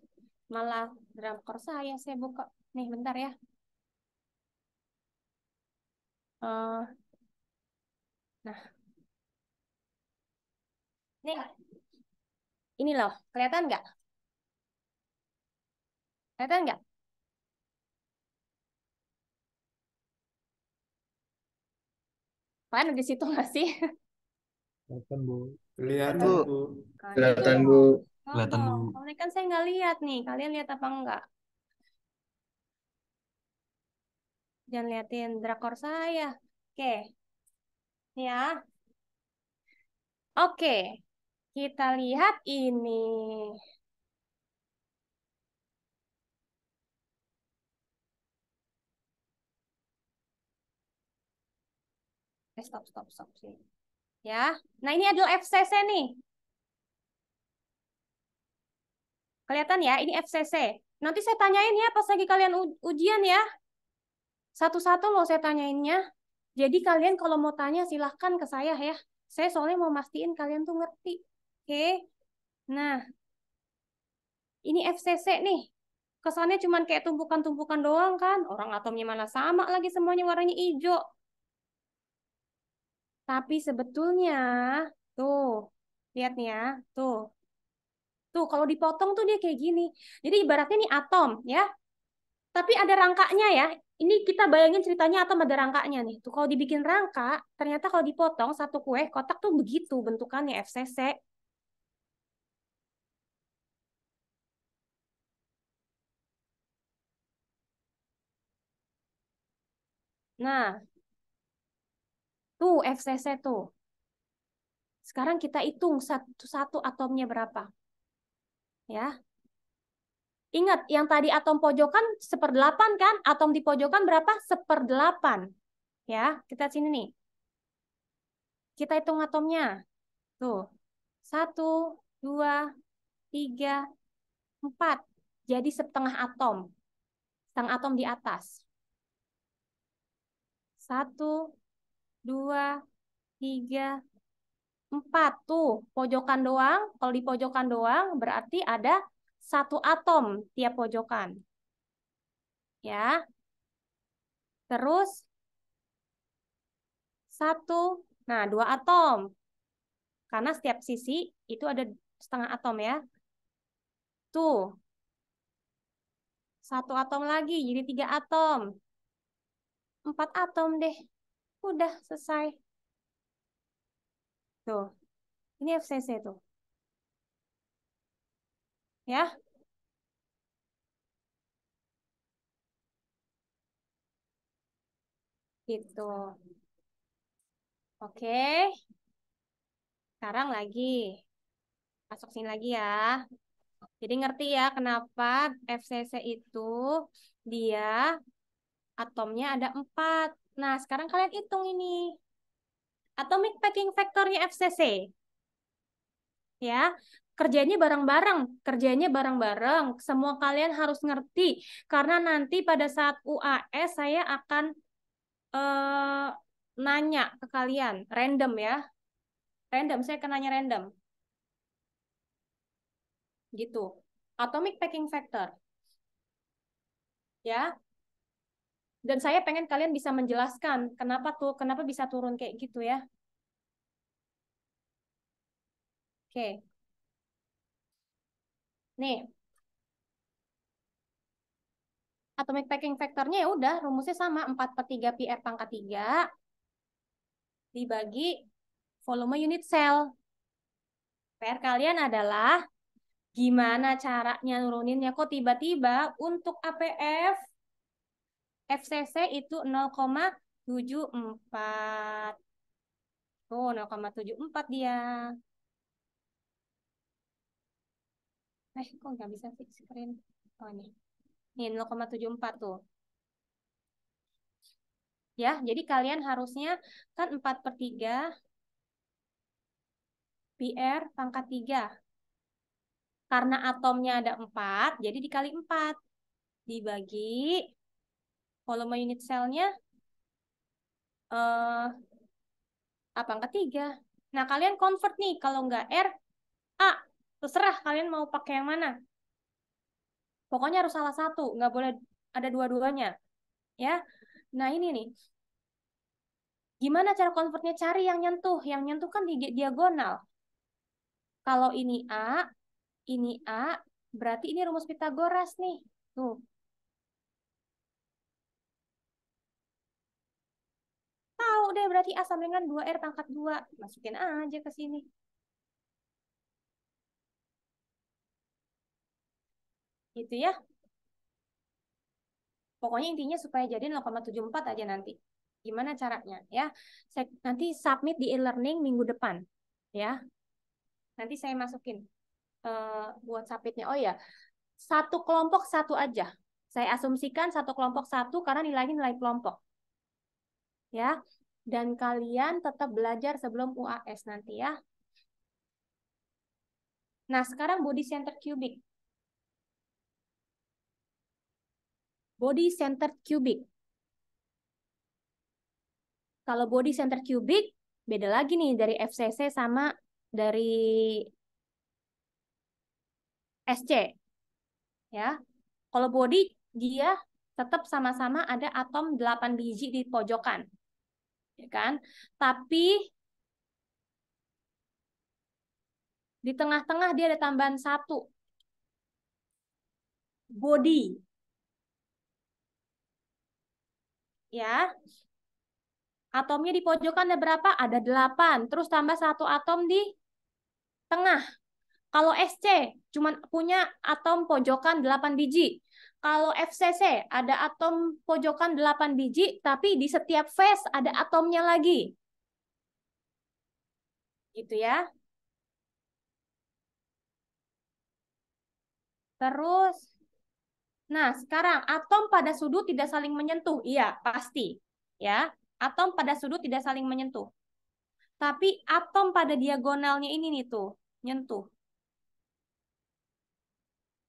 Speaker 1: Malah drakor saya buka. Nih, bentar ya. Nah, nih. Ini loh, kelihatan nggak? Kelihatan nggak? Kalian di situ nggak sih?
Speaker 3: Kelihatan, Bu.
Speaker 5: Kelihatan, Bu.
Speaker 1: Nah,
Speaker 6: Kelihatan,
Speaker 1: itu.
Speaker 6: Bu.
Speaker 4: Kelihatan, Bu.
Speaker 1: Soalnya kan saya nggak lihat nih. Kalian lihat apa enggak? Jangan liatin drakor saya. Oke. Ya. Oke. Kita lihat ini. Stop sih. Ya. Nah, ini adalah FCC nih. Kelihatan ya, ini FCC. Nanti saya tanyain ya pas lagi kalian ujian ya. Satu-satu mau saya tanyainnya. Jadi kalian kalau mau tanya silahkan ke saya ya. Saya soalnya mau mastiin kalian tuh ngerti. Oke. Nah, ini FCC nih. Kesannya cuma kayak tumpukan-tumpukan doang kan. Orang atomnya mana sama lagi semuanya warnanya hijau. Tapi sebetulnya, tuh, lihat nih ya, tuh. Tuh, kalau dipotong tuh dia kayak gini. Jadi ibaratnya nih atom ya. Tapi ada rangkanya ya. Ini kita bayangin ceritanya atom ada rangkanya nih. Tuh kalau dibikin rangka, ternyata kalau dipotong satu kue kotak tuh begitu bentukannya FCC. Nah, tuh FCC tuh. Sekarang kita hitung satu-satu atomnya berapa. Ya. Ingat, yang tadi atom pojokan 1/8 kan? Atom di pojokan berapa? 1/8. Ya, kita sini nih. Kita hitung atomnya. Tuh. 1, 2, 3, 4. Jadi setengah atom. Setengah atom di atas. 1, 2, 3, 4. Tuh, pojokan doang. Kalau di pojokan doang, berarti ada 1 atom tiap pojokan. Ya. Terus 1. Nah, 2 atom. Karena setiap sisi itu ada setengah atom ya. Tuh. 1 atom lagi, jadi 3 atom. 4 atom deh. Udah selesai. Tuh. Ini FCC tuh. Ya. Gitu. Oke. Sekarang lagi. Masuk sini lagi ya. Jadi ngerti ya kenapa FCC itu dia atomnya ada 4. Nah, sekarang kalian hitung ini. Atomic packing factornya FCC. Ya, kerjanya bareng-bareng. Semua kalian harus ngerti karena nanti pada saat UAS saya akan nanya ke kalian random ya. Random, saya akan nanya random. Gitu. Atomic packing factor. Ya. Dan saya pengen kalian bisa menjelaskan kenapa bisa turun kayak gitu ya. Oke. Nih. Atomic packing factornya ya udah rumusnya sama 4/3 pi R pangkat 3 dibagi volume unit cell. PR kalian adalah gimana caranya nuruninnya kok tiba-tiba untuk APF FCC itu 0,74. Tuh 0,74 dia. Kok nggak bisa sih screen? Oh ini. Nih 0,74 tuh. Ya, jadi kalian harusnya kan 4/3 PR pangkat 3. Karena atomnya ada 4, jadi dikali 4. Dibagi volume unit selnya eh, A pangkat 3. Nah, kalian convert nih. Kalau nggak R, A. Terserah kalian mau pakai yang mana. Pokoknya harus salah satu. Nggak boleh ada dua-duanya. Ya. Nah, ini nih. Gimana cara convertnya? Cari yang nyentuh. Yang nyentuh kan di diagonal. Kalau ini A, berarti ini rumus Pitagoras nih. Tuh. Tahu deh berarti A sama dengan 2R pangkat 2. Masukin aja ke sini. Gitu ya. Pokoknya intinya supaya jadi 0,74 aja nanti. Gimana caranya ya? Nanti submit di e-learning minggu depan. Ya. Nanti saya masukin buat submitnya. Oh ya, satu kelompok satu aja. Saya asumsikan satu kelompok satu karena nilainya nilai kelompok. Ya. Dan kalian tetap belajar sebelum UAS nanti ya. Nah, sekarang body center cubic. Body center cubic. Kalau body center cubic, beda lagi nih dari FCC sama dari SC. Ya. Kalau body, dia tetap sama-sama ada atom 8 biji di pojokan. Ya kan? Tapi di tengah-tengah dia ada tambahan 1. Body. Ya. Atomnya di pojokan ada berapa? Ada 8. Terus tambah 1 atom di tengah. Kalau SC cuma punya atom pojokan 8 biji. Kalau FCC ada atom pojokan 8 biji, tapi di setiap phase ada atomnya lagi. Gitu ya. Terus, nah sekarang atom pada sudut tidak saling menyentuh. Iya, pasti. Ya, atom pada sudut tidak saling menyentuh. Tapi atom pada diagonalnya ini nih tuh, nyentuh.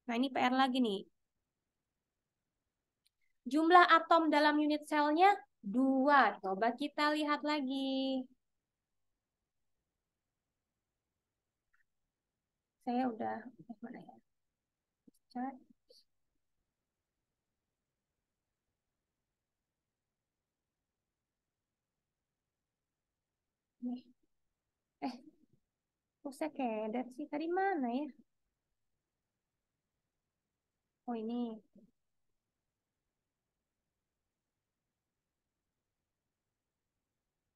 Speaker 1: Nah ini PR lagi nih. Jumlah atom dalam unit selnya 2. Coba kita lihat lagi. Saya udah, mana ya? Chat. Nih. Kok saya keder sih? Tadi mana ya? Oh ini.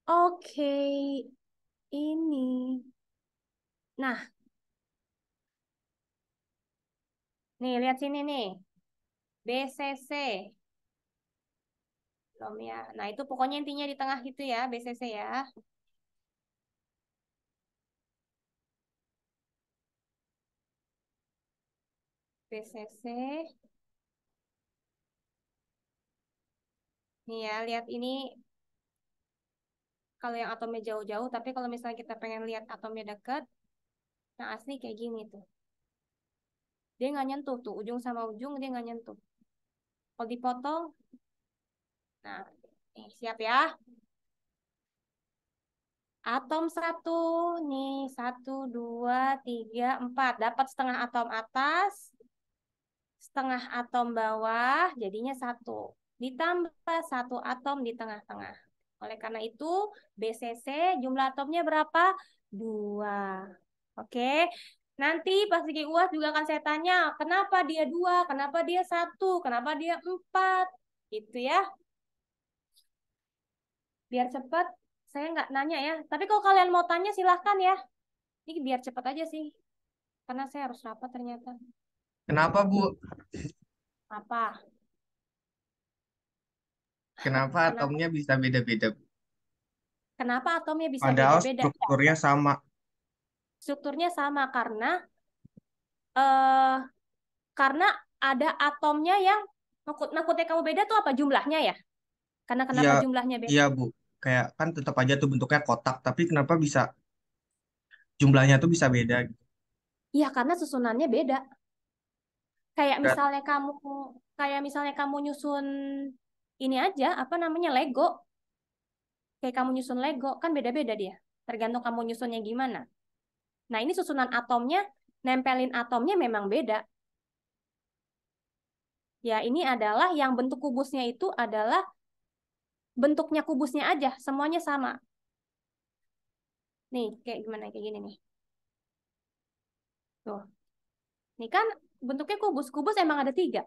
Speaker 1: Oke, ini. Nah, nih lihat sini nih. BCC. Belum ya. Nah, itu pokoknya intinya di tengah gitu ya, BCC ya. BCC. Nih ya, lihat ini kalau yang atomnya jauh-jauh, tapi kalau misalnya kita pengen lihat atomnya dekat, yang asli kayak gini tuh. Dia nggak nyentuh tuh, ujung sama ujung dia nggak nyentuh. Kalau dipotong, nah, siap ya. Atom 1, nih 1, 2, 3, 4. Dapat setengah atom atas, setengah atom bawah, jadinya 1. Ditambah 1 atom di tengah-tengah. Oleh karena itu, BCC jumlah atomnya berapa? 2. Oke. Nanti pas di UAS juga akan saya tanya, kenapa dia 2, kenapa dia 1, kenapa dia 4. Gitu ya. Biar cepat, saya nggak nanya ya. Tapi kalau kalian mau tanya silahkan ya. Ini biar cepat aja sih. Karena saya harus rapat ternyata.
Speaker 6: Kenapa, Bu?
Speaker 1: Apa?
Speaker 6: Kenapa
Speaker 1: Kenapa?
Speaker 6: atomnya bisa beda-beda?
Speaker 1: Kenapa atomnya bisa
Speaker 6: Padahal
Speaker 1: beda-beda?
Speaker 6: strukturnya sama.
Speaker 1: Strukturnya sama karena eh karena ada atomnya yang nakutnya kamu beda tuh apa jumlahnya ya? Karena
Speaker 6: Iya,
Speaker 1: kenapa jumlahnya beda?
Speaker 6: iya Bu. Kayak kan tetap aja tuh bentuknya kotak, tapi kenapa bisa jumlahnya tuh bisa beda gitu.
Speaker 1: Iya, karena susunannya beda. Kayak
Speaker 6: Ber-
Speaker 1: misalnya kamu nyusun ini aja, apa namanya, Lego. Kayak kamu nyusun Lego, kan beda-beda dia. Tergantung kamu nyusunnya gimana. Nah, ini susunan atomnya, nempelin atomnya memang beda. Ya, ini adalah yang bentuk kubusnya itu adalah bentuknya kubusnya aja, semuanya sama. Nih, kayak gimana? Kayak gini nih. Tuh, ini kan bentuknya kubus. Kubus emang ada 3.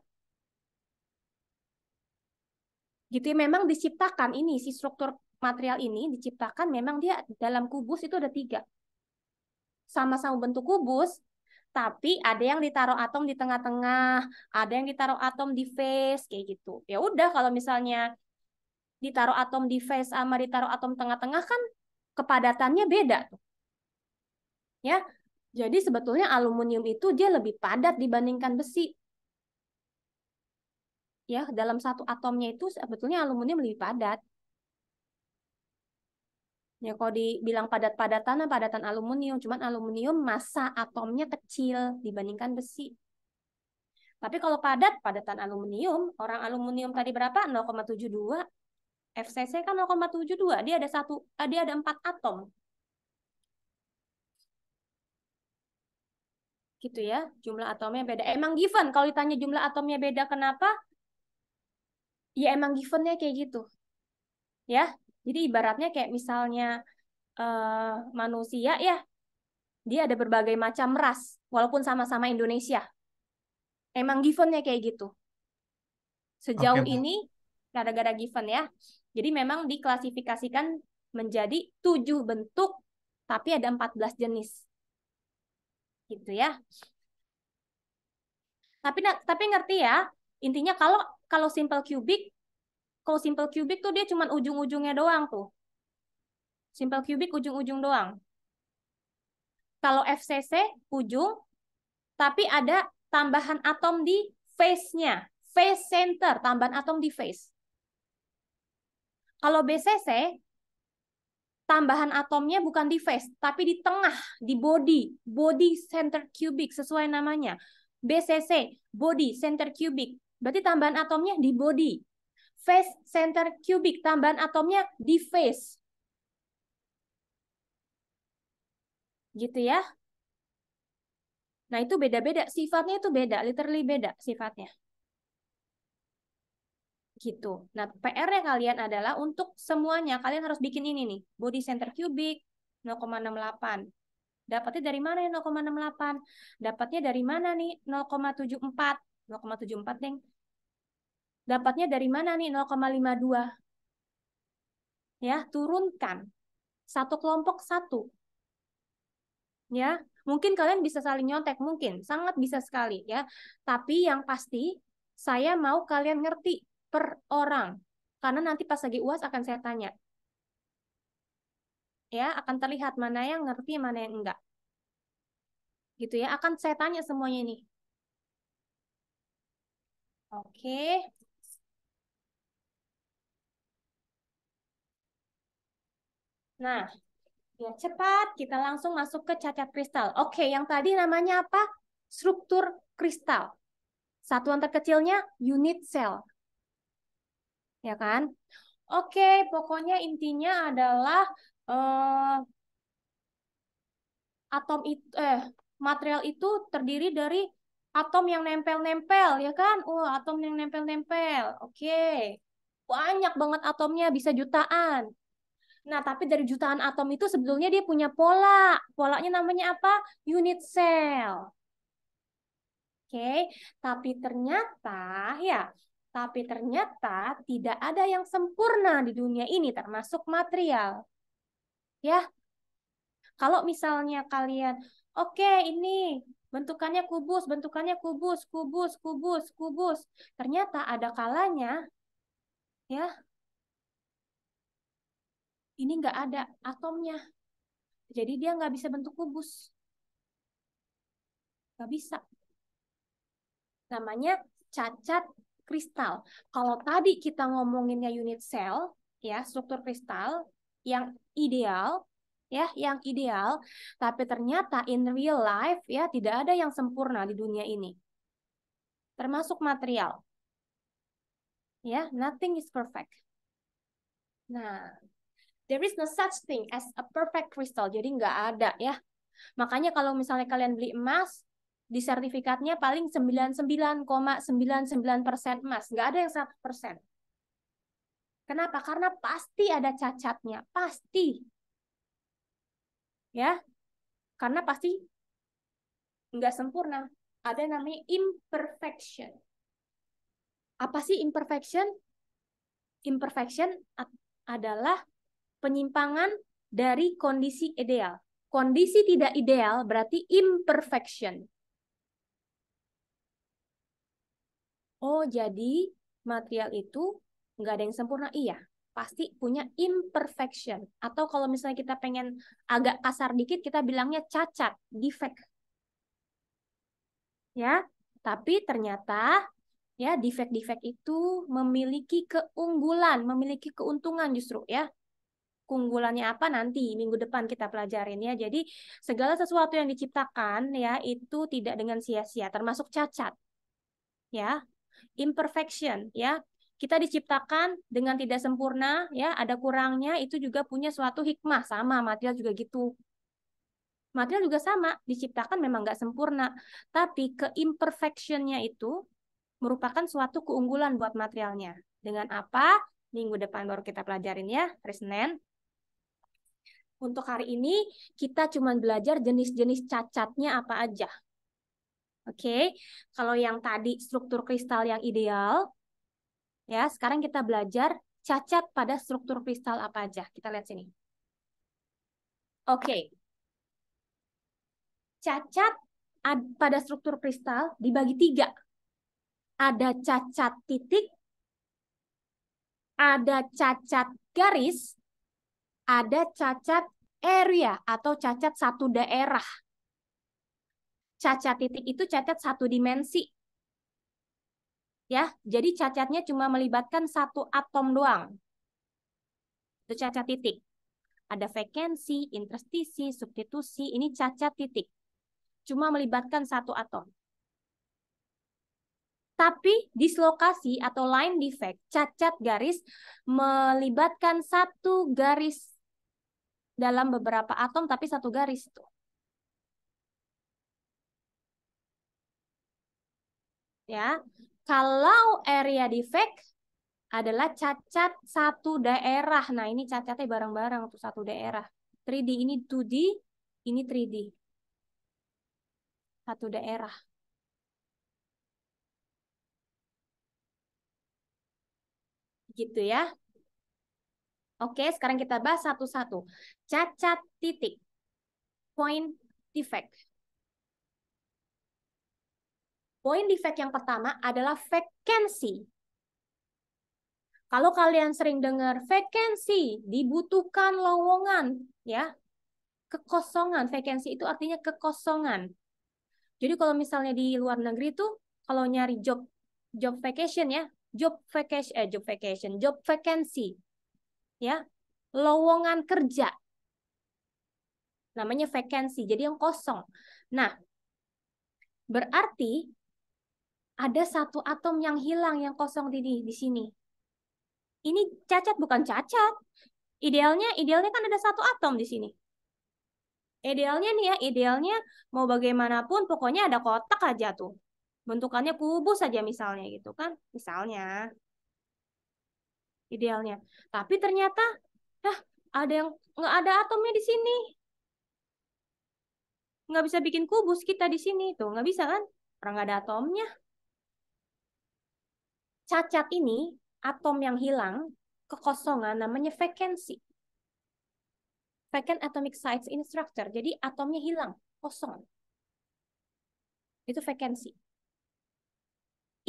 Speaker 1: Gitu ya, memang diciptakan ini, si struktur material ini diciptakan memang dia dalam kubus itu ada 3. Sama-sama bentuk kubus, tapi ada yang ditaruh atom di tengah-tengah, ada yang ditaruh atom di face, kayak gitu. Ya udah, kalau misalnya ditaruh atom di face sama ditaruh atom tengah-tengah kan kepadatannya beda tuh. Ya. Jadi sebetulnya aluminium itu dia lebih padat dibandingkan besi. Ya, dalam satu atomnya itu sebetulnya aluminium lebih padat. Ya, kalau dibilang padat-padatan, padatan aluminium, cuman aluminium massa atomnya kecil dibandingkan besi. Tapi kalau padatan aluminium, orang aluminium tadi berapa? 0,72. FCC kan 0,72. Dia ada 4 atom. Gitu ya, jumlah atomnya beda. Emang given kalau ditanya jumlah atomnya beda kenapa? Ya emang givennya kayak gitu. Ya. Jadi ibaratnya kayak misalnya manusia ya, dia ada berbagai macam ras walaupun sama-sama Indonesia. Emang givennya kayak gitu.
Speaker 6: Oke
Speaker 1: Sejauh
Speaker 6: Bu.
Speaker 1: ini gara-gara given ya. Jadi memang diklasifikasikan menjadi 7 bentuk tapi ada 14 jenis. Gitu ya. Tapi ngerti ya, intinya kalau kalau simple cubic tuh dia cuma ujung-ujungnya doang tuh. Simple cubic ujung-ujung doang. Kalau FCC ujung tapi ada tambahan atom di face-nya. Face center, tambahan atom di face. Kalau BCC tambahan atomnya bukan di face, tapi di tengah, di body center cubic sesuai namanya. BCC, body center cubic. Berarti tambahan atomnya di body. Face center cubic, tambahan atomnya di face. Gitu ya. Nah, itu beda-beda. Sifatnya itu beda, literally beda sifatnya. Gitu. Nah, PR-nya kalian adalah untuk semuanya. Kalian harus bikin ini nih. Body center cubic 0,68. Dapatnya dari mana ya 0,68? Dapatnya dari mana nih 0,74? 0,74, Deng. Dapatnya dari mana nih 0,52? Ya, turunkan. Satu kelompok satu. Ya, mungkin kalian bisa saling nyontek, mungkin. Sangat bisa sekali ya. Tapi yang pasti, saya mau kalian ngerti per orang. Karena nanti pas lagi UAS akan saya tanya. Ya, akan terlihat mana yang ngerti, mana yang enggak. Gitu ya, akan saya tanya semuanya ini. Oke. Nah, biar cepat, kita langsung masuk ke cacat kristal. Oke, yang tadi namanya apa? Struktur kristal. Satuan terkecilnya unit cell. Ya kan? Oke, pokoknya intinya adalah eh, material itu terdiri dari atom yang nempel-nempel, ya kan? Atom yang nempel-nempel. Oke. Banyak banget atomnya, bisa jutaan. Nah, tapi dari jutaan atom itu sebetulnya dia punya pola. Polanya namanya apa? Unit cell. Oke, tapi ternyata tidak ada yang sempurna di dunia ini termasuk material. Ya, kalau misalnya kalian, oke, ini bentukannya kubus. Ternyata ada kalanya, ya, ini nggak ada atomnya. Jadi dia nggak bisa bentuk kubus. Nggak bisa. Namanya cacat kristal. Kalau tadi kita ngomonginnya unit cell, ya, struktur kristal yang ideal, ya, yang ideal, tapi ternyata in real life ya tidak ada yang sempurna di dunia ini. Termasuk material. Ya, nothing is perfect. Nah, there is no such thing as a perfect crystal. Jadi nggak ada ya. Makanya kalau misalnya kalian beli emas, di sertifikatnya paling 99,99% emas. Nggak ada yang 100%. Kenapa? Karena pasti ada cacatnya. Pasti. Ya. Karena pasti nggak sempurna. Ada namanya imperfection. Apa sih imperfection? Imperfection adalah penyimpangan dari kondisi ideal. Kondisi tidak ideal berarti imperfection. Oh, jadi material itu nggak ada yang sempurna? Iya, pasti punya imperfection. Atau kalau misalnya kita pengen agak kasar dikit, kita bilangnya cacat, defect. Ya, tapi ternyata ya defect-defect itu memiliki keunggulan, memiliki keuntungan justru ya. Keunggulannya apa nanti minggu depan kita pelajarin ya. Jadi segala sesuatu yang diciptakan ya itu tidak dengan sia-sia, termasuk cacat. Ya, imperfection ya. Kita diciptakan dengan tidak sempurna ya, ada kurangnya, itu juga punya suatu hikmah. Sama material juga gitu. Material juga sama, diciptakan memang nggak sempurna, tapi keimperfectionnya itu merupakan suatu keunggulan buat materialnya. Dengan apa? Minggu depan baru kita pelajarin ya, hari Senin. Untuk hari ini kita cuma belajar jenis-jenis cacatnya apa aja. Oke, kalau yang tadi struktur kristal yang ideal, ya sekarang kita belajar cacat pada struktur kristal apa aja. Kita lihat sini. Oke, cacat pada struktur kristal dibagi 3. Ada cacat titik, ada cacat garis, ada cacat area atau cacat satu daerah. Cacat titik itu cacat satu dimensi. Ya, jadi cacatnya cuma melibatkan satu atom doang. Itu cacat titik. Ada vacancy, interstisi, substitusi, ini cacat titik. Cuma melibatkan satu atom. Tapi dislokasi atau line defect, cacat garis melibatkan satu garis dalam beberapa atom, tapi satu garis itu. Ya, kalau area defect adalah cacat satu daerah. Nah, ini cacatnya bareng-bareng tuh satu daerah. 3D ini 2D, ini 3D. Satu daerah. Gitu ya. Oke, sekarang kita bahas satu-satu. Cacat titik. Point defect. Point defect yang pertama adalah vacancy. Kalau kalian sering dengar vacancy, dibutuhkan lowongan, ya. Kekosongan, vacancy itu artinya kekosongan. Jadi kalau misalnya di luar negeri tuh kalau nyari job vacation ya, job vacancy. Ya. Lowongan kerja. Namanya vacancy, jadi yang kosong. Nah, berarti ada satu atom yang hilang, yang kosong di sini. Ini cacat bukan cacat. Idealnya kan ada satu atom di sini. Idealnya nih ya, idealnya mau bagaimanapun pokoknya ada kotak aja tuh. Bentukannya kubus aja misalnya gitu kan. Misalnya. Idealnya. Tapi ternyata ada yang nggak ada atomnya di sini. Nggak bisa bikin kubus kita di sini tuh. Nggak bisa kan? Orang nggak ada atomnya. Cacat ini, atom yang hilang, kekosongan namanya vacancy. Vacant atomic sites in structure. Jadi atomnya hilang, kosong. Itu vacancy.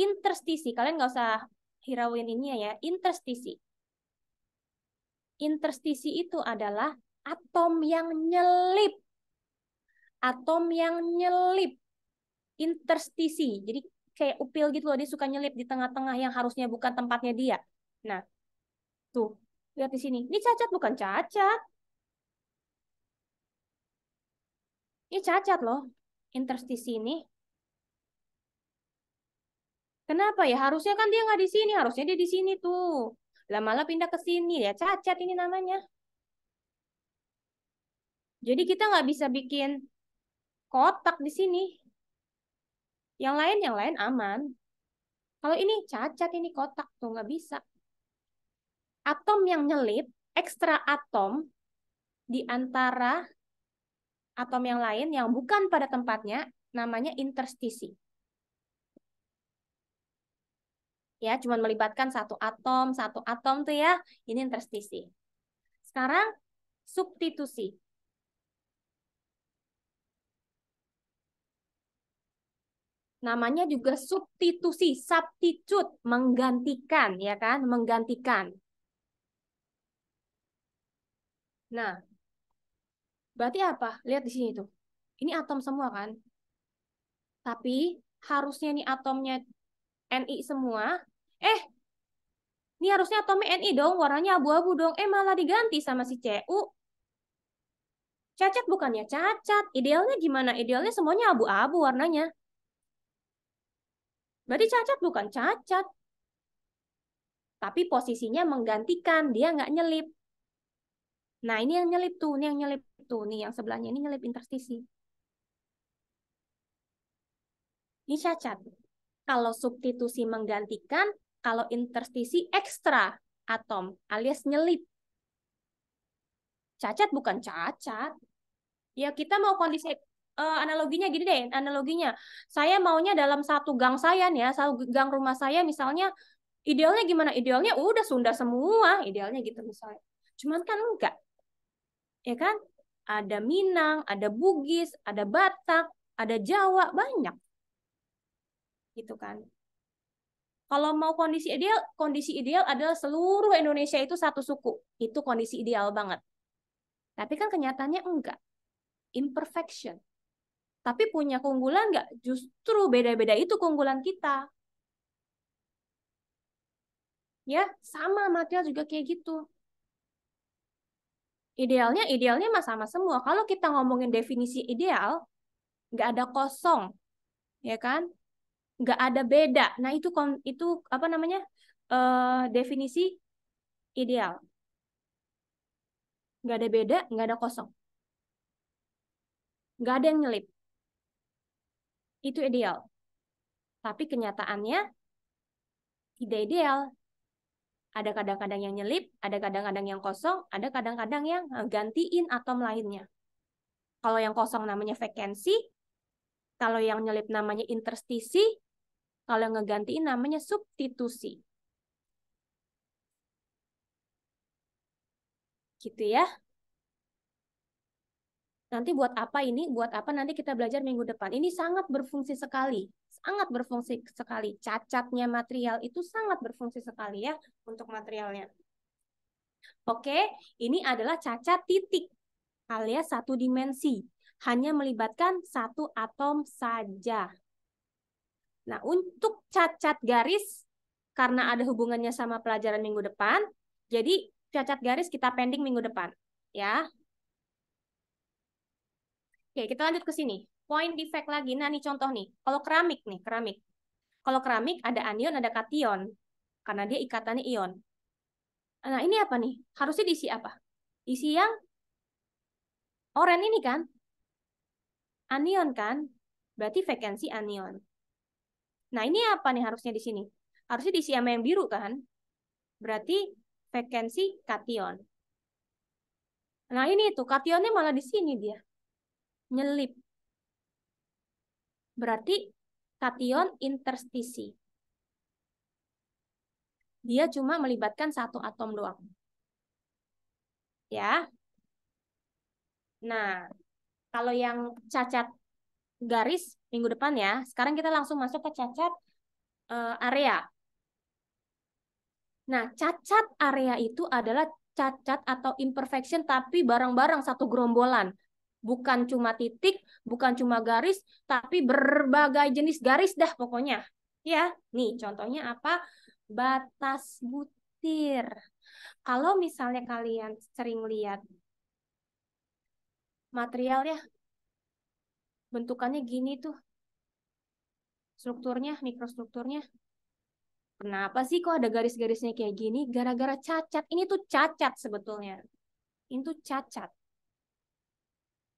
Speaker 1: Interstisi, kalian nggak usah hirauin ini ya. Interstisi. Interstisi itu adalah atom yang nyelip. Atom yang nyelip. Interstisi. Jadi kayak upil gitu loh, dia suka nyelip di tengah-tengah yang harusnya bukan tempatnya dia. Nah, tuh, lihat di sini. Ini cacat bukan cacat. Ini cacat loh, interstisi ini. Kenapa ya? Harusnya kan dia nggak di sini, harusnya dia di sini tuh. Lah malah pindah ke sini ya, cacat ini namanya. Jadi kita nggak bisa bikin kotak di sini. Yang lain aman. Kalau ini cacat, ini kotak tuh nggak bisa. Atom yang nyelip, ekstra atom di antara atom yang lain yang bukan pada tempatnya, namanya interstisi. Ya, cuma melibatkan satu atom tuh ya, ini interstisi. Sekarang substitusi. Namanya juga substitusi, substitute, menggantikan, ya kan? Menggantikan. Nah, berarti apa? Lihat di sini tuh. Ini atom semua kan? Tapi harusnya nih atomnya Ni semua. Ini harusnya atomnya Ni dong, warnanya abu-abu dong. Malah diganti sama si Cu. Cacat bukannya cacat. Idealnya gimana? Idealnya semuanya abu-abu warnanya. Berarti cacat bukan cacat. Tapi posisinya menggantikan, dia nggak nyelip. Nah, ini yang nyelip tuh, ini yang nyelip tuh. Nih, yang sebelahnya ini nyelip interstisi. Ini cacat. Kalau substitusi menggantikan, kalau interstisi ekstra atom, alias nyelip. Cacat bukan cacat. Ya, kita mau kondisi analoginya gini deh, analoginya. Saya maunya dalam satu gang saya nih ya, satu gang rumah saya misalnya, idealnya gimana? Idealnya udah Sunda semua, idealnya gitu misalnya. Cuman kan enggak. Ya kan? Ada Minang, ada Bugis, ada Batak, ada Jawa, banyak. Gitu kan. Kalau mau kondisi ideal adalah seluruh Indonesia itu satu suku. Itu kondisi ideal banget. Tapi kan kenyataannya enggak. Imperfection. Tapi punya keunggulan enggak? Justru beda-beda itu keunggulan kita. Ya, sama material juga kayak gitu. Idealnya mah sama semua. Kalau kita ngomongin definisi ideal, nggak ada kosong, ya kan? Nggak ada beda. Nah itu apa namanya definisi ideal. Nggak ada beda, nggak ada kosong, nggak ada yang nyelip. Itu ideal. Tapi kenyataannya tidak ideal. Ada kadang-kadang yang nyelip, ada kadang-kadang yang kosong, ada kadang-kadang yang gantiin atom lainnya. Kalau yang kosong namanya vacancy, kalau yang nyelip namanya interstisi, kalau yang ngegantiin namanya substitusi. Gitu ya. Nanti buat apa ini? Buat apa nanti kita belajar minggu depan? Ini sangat berfungsi sekali. Sangat berfungsi sekali. Cacatnya material itu sangat berfungsi sekali ya untuk materialnya. Oke, ini adalah cacat titik alias satu dimensi. Hanya melibatkan satu atom saja. Nah, untuk cacat garis, karena ada hubungannya sama pelajaran minggu depan, jadi cacat garis kita pending minggu depan. Ya. Oke, kita lanjut ke sini. Point defect lagi. Nah, nih contoh nih. Kalau keramik nih, keramik. Kalau keramik ada anion, ada kation. Karena dia ikatannya ion. Nah, ini apa nih? Harusnya diisi apa? Isi yang oranye ini kan? Anion kan? Berarti vacancy anion. Nah, ini apa nih harusnya di sini? Harusnya diisi sama yang biru kan? Berarti vacancy kation. Nah, ini tuh kationnya malah di sini dia. Nyelip. Berarti kation interstisi. Dia cuma melibatkan satu atom doang. Ya. Nah, kalau yang cacat garis minggu depan ya, sekarang kita langsung masuk ke cacat area. Nah, cacat area itu adalah cacat atau imperfection tapi barang-barang satu gerombolan. Bukan cuma titik, bukan cuma garis, tapi berbagai jenis garis dah pokoknya. Ya, nih contohnya apa? Batas butir. Kalau misalnya kalian sering lihat materialnya, bentukannya gini tuh, strukturnya, mikrostrukturnya. Kenapa sih kok ada garis-garisnya kayak gini? Gara-gara cacat. Ini tuh cacat sebetulnya. Ini tuh cacat.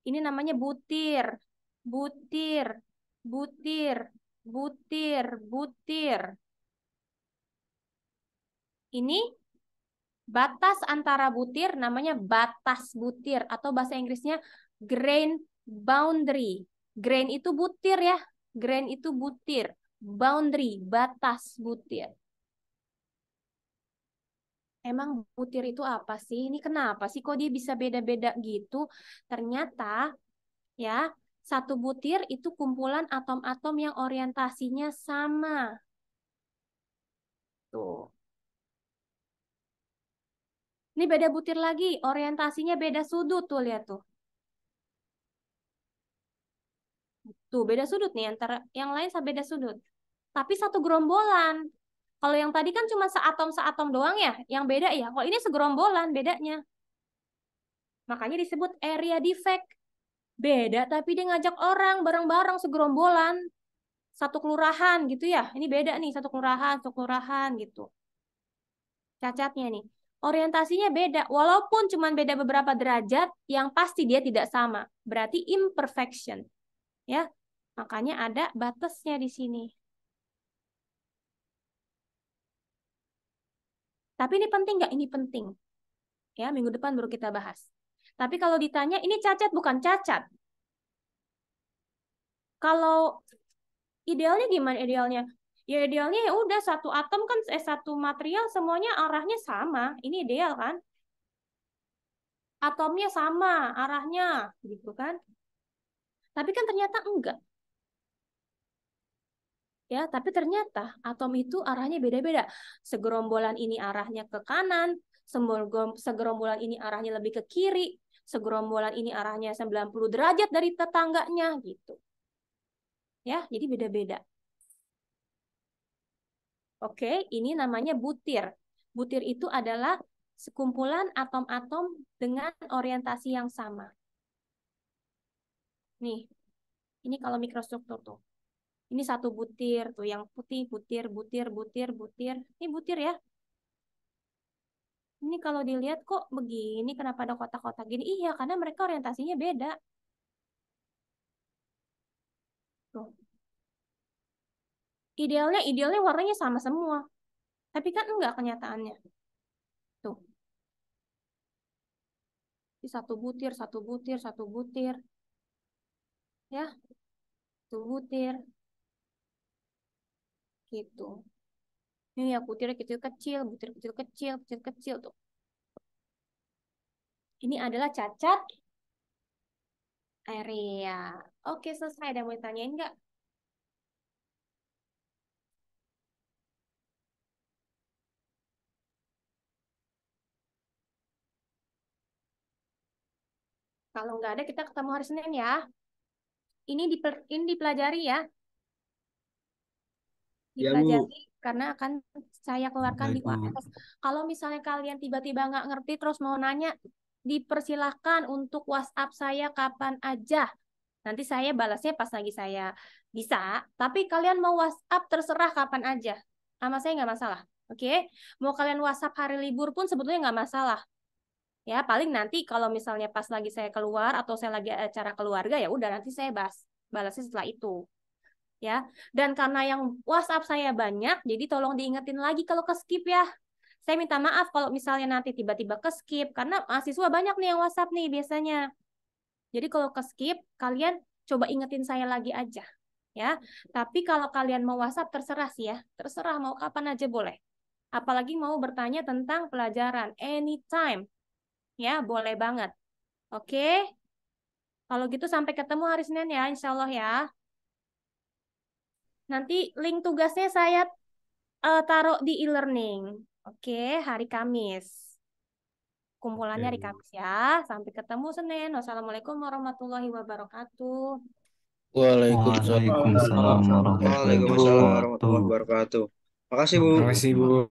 Speaker 1: Ini namanya butir. Butir. Butir. Butir. Butir. Ini batas antara butir namanya batas butir atau bahasa Inggrisnya grain boundary. Grain itu butir ya. Grain itu butir. Boundary, batas butir. Emang butir itu apa sih? Ini kenapa sih kok dia bisa beda-beda gitu? Ternyata ya, satu butir itu kumpulan atom-atom yang orientasinya sama. Tuh. Ini beda butir lagi, orientasinya beda sudut tuh, lihat tuh. Tuh, beda sudut nih antara yang lain sama beda sudut. Tapi satu gerombolan. Kalau yang tadi kan cuma seatom-seatom doang ya, yang beda ya. Kalau ini segerombolan bedanya. Makanya disebut area defect. Beda tapi dia ngajak orang bareng-bareng segerombolan. Satu kelurahan gitu ya. Ini beda nih, satu kelurahan gitu. Cacatnya nih. Orientasinya beda, walaupun cuma beda beberapa derajat, yang pasti dia tidak sama. Berarti imperfection. Ya, makanya ada batasnya di sini. Tapi ini penting nggak? Ini penting. Ya, minggu depan baru kita bahas. Tapi kalau ditanya, ini cacat bukan cacat. Kalau idealnya gimana idealnya? Ya idealnya ya udah satu atom kan satu material semuanya arahnya sama. Ini ideal kan? Atomnya sama arahnya gitu kan? Tapi kan ternyata enggak. Ya, tapi ternyata atom itu arahnya beda-beda. Segerombolan ini arahnya ke kanan, segerombolan ini arahnya lebih ke kiri, segerombolan ini arahnya 90 derajat dari tetangganya gitu. Ya, jadi beda-beda. Oke, ini namanya butir. Butir itu adalah sekumpulan atom-atom dengan orientasi yang sama. Nih, ini kalau mikrostruktur tuh. Ini satu butir tuh, yang putih, butir, butir, butir, butir. Ini butir ya. Ini kalau dilihat kok begini, kenapa ada kotak-kotak gini? Iya, karena mereka orientasinya beda. Tuh. Idealnya warnanya sama semua. Tapi kan enggak kenyataannya. Tuh. Ini satu butir, satu butir, satu butir. Ya, satu butir. Gitu. Ini ya butir kecil-kecil, butir kecil-kecil, kecil-kecil tuh. Ini adalah cacat area. Oke, selesai. Ada yang mau ditanyain nggak? Kalau nggak ada, kita ketemu hari Senin ya. Ini dipelajari ya.
Speaker 7: Ya, Bu.
Speaker 1: Dipelajari karena akan saya keluarkan di
Speaker 7: Baik, Bu.
Speaker 1: UAS. Kalau misalnya kalian tiba-tiba nggak ngerti terus mau nanya, dipersilahkan untuk WhatsApp saya kapan aja. Nanti saya balasnya pas lagi saya bisa. Tapi kalian mau WhatsApp terserah kapan aja. Sama saya nggak masalah. Oke? Mau kalian WhatsApp hari libur pun sebetulnya nggak masalah. Ya, paling nanti kalau misalnya pas lagi saya keluar atau saya lagi acara keluarga, ya udah nanti saya balasnya setelah itu. Ya, dan karena yang WhatsApp saya banyak, jadi tolong diingetin lagi kalau ke skip ya. Saya minta maaf kalau misalnya nanti tiba-tiba ke skip, karena mahasiswa banyak nih yang WhatsApp nih biasanya. Jadi kalau ke skip, kalian coba ingetin saya lagi aja. Ya, tapi kalau kalian mau WhatsApp terserah sih ya, terserah mau kapan aja boleh. Apalagi mau bertanya tentang pelajaran, anytime. Ya, boleh banget. Oke, kalau gitu sampai ketemu hari Senin ya, insya Allah ya. Nanti link tugasnya saya taruh di e-learning. Oke, hari Kamis. Kumpulannya hari Kamis ya. Sampai ketemu Senin. Wassalamualaikum warahmatullahi wabarakatuh.
Speaker 7: Waalaikumsalam.
Speaker 8: Waalaikumsalam warahmatullahi
Speaker 2: Waalaikumsalam
Speaker 8: wabarakatuh.
Speaker 2: warahmatullahi wabarakatuh. Makasih, Bu.
Speaker 8: Makasih, Bu.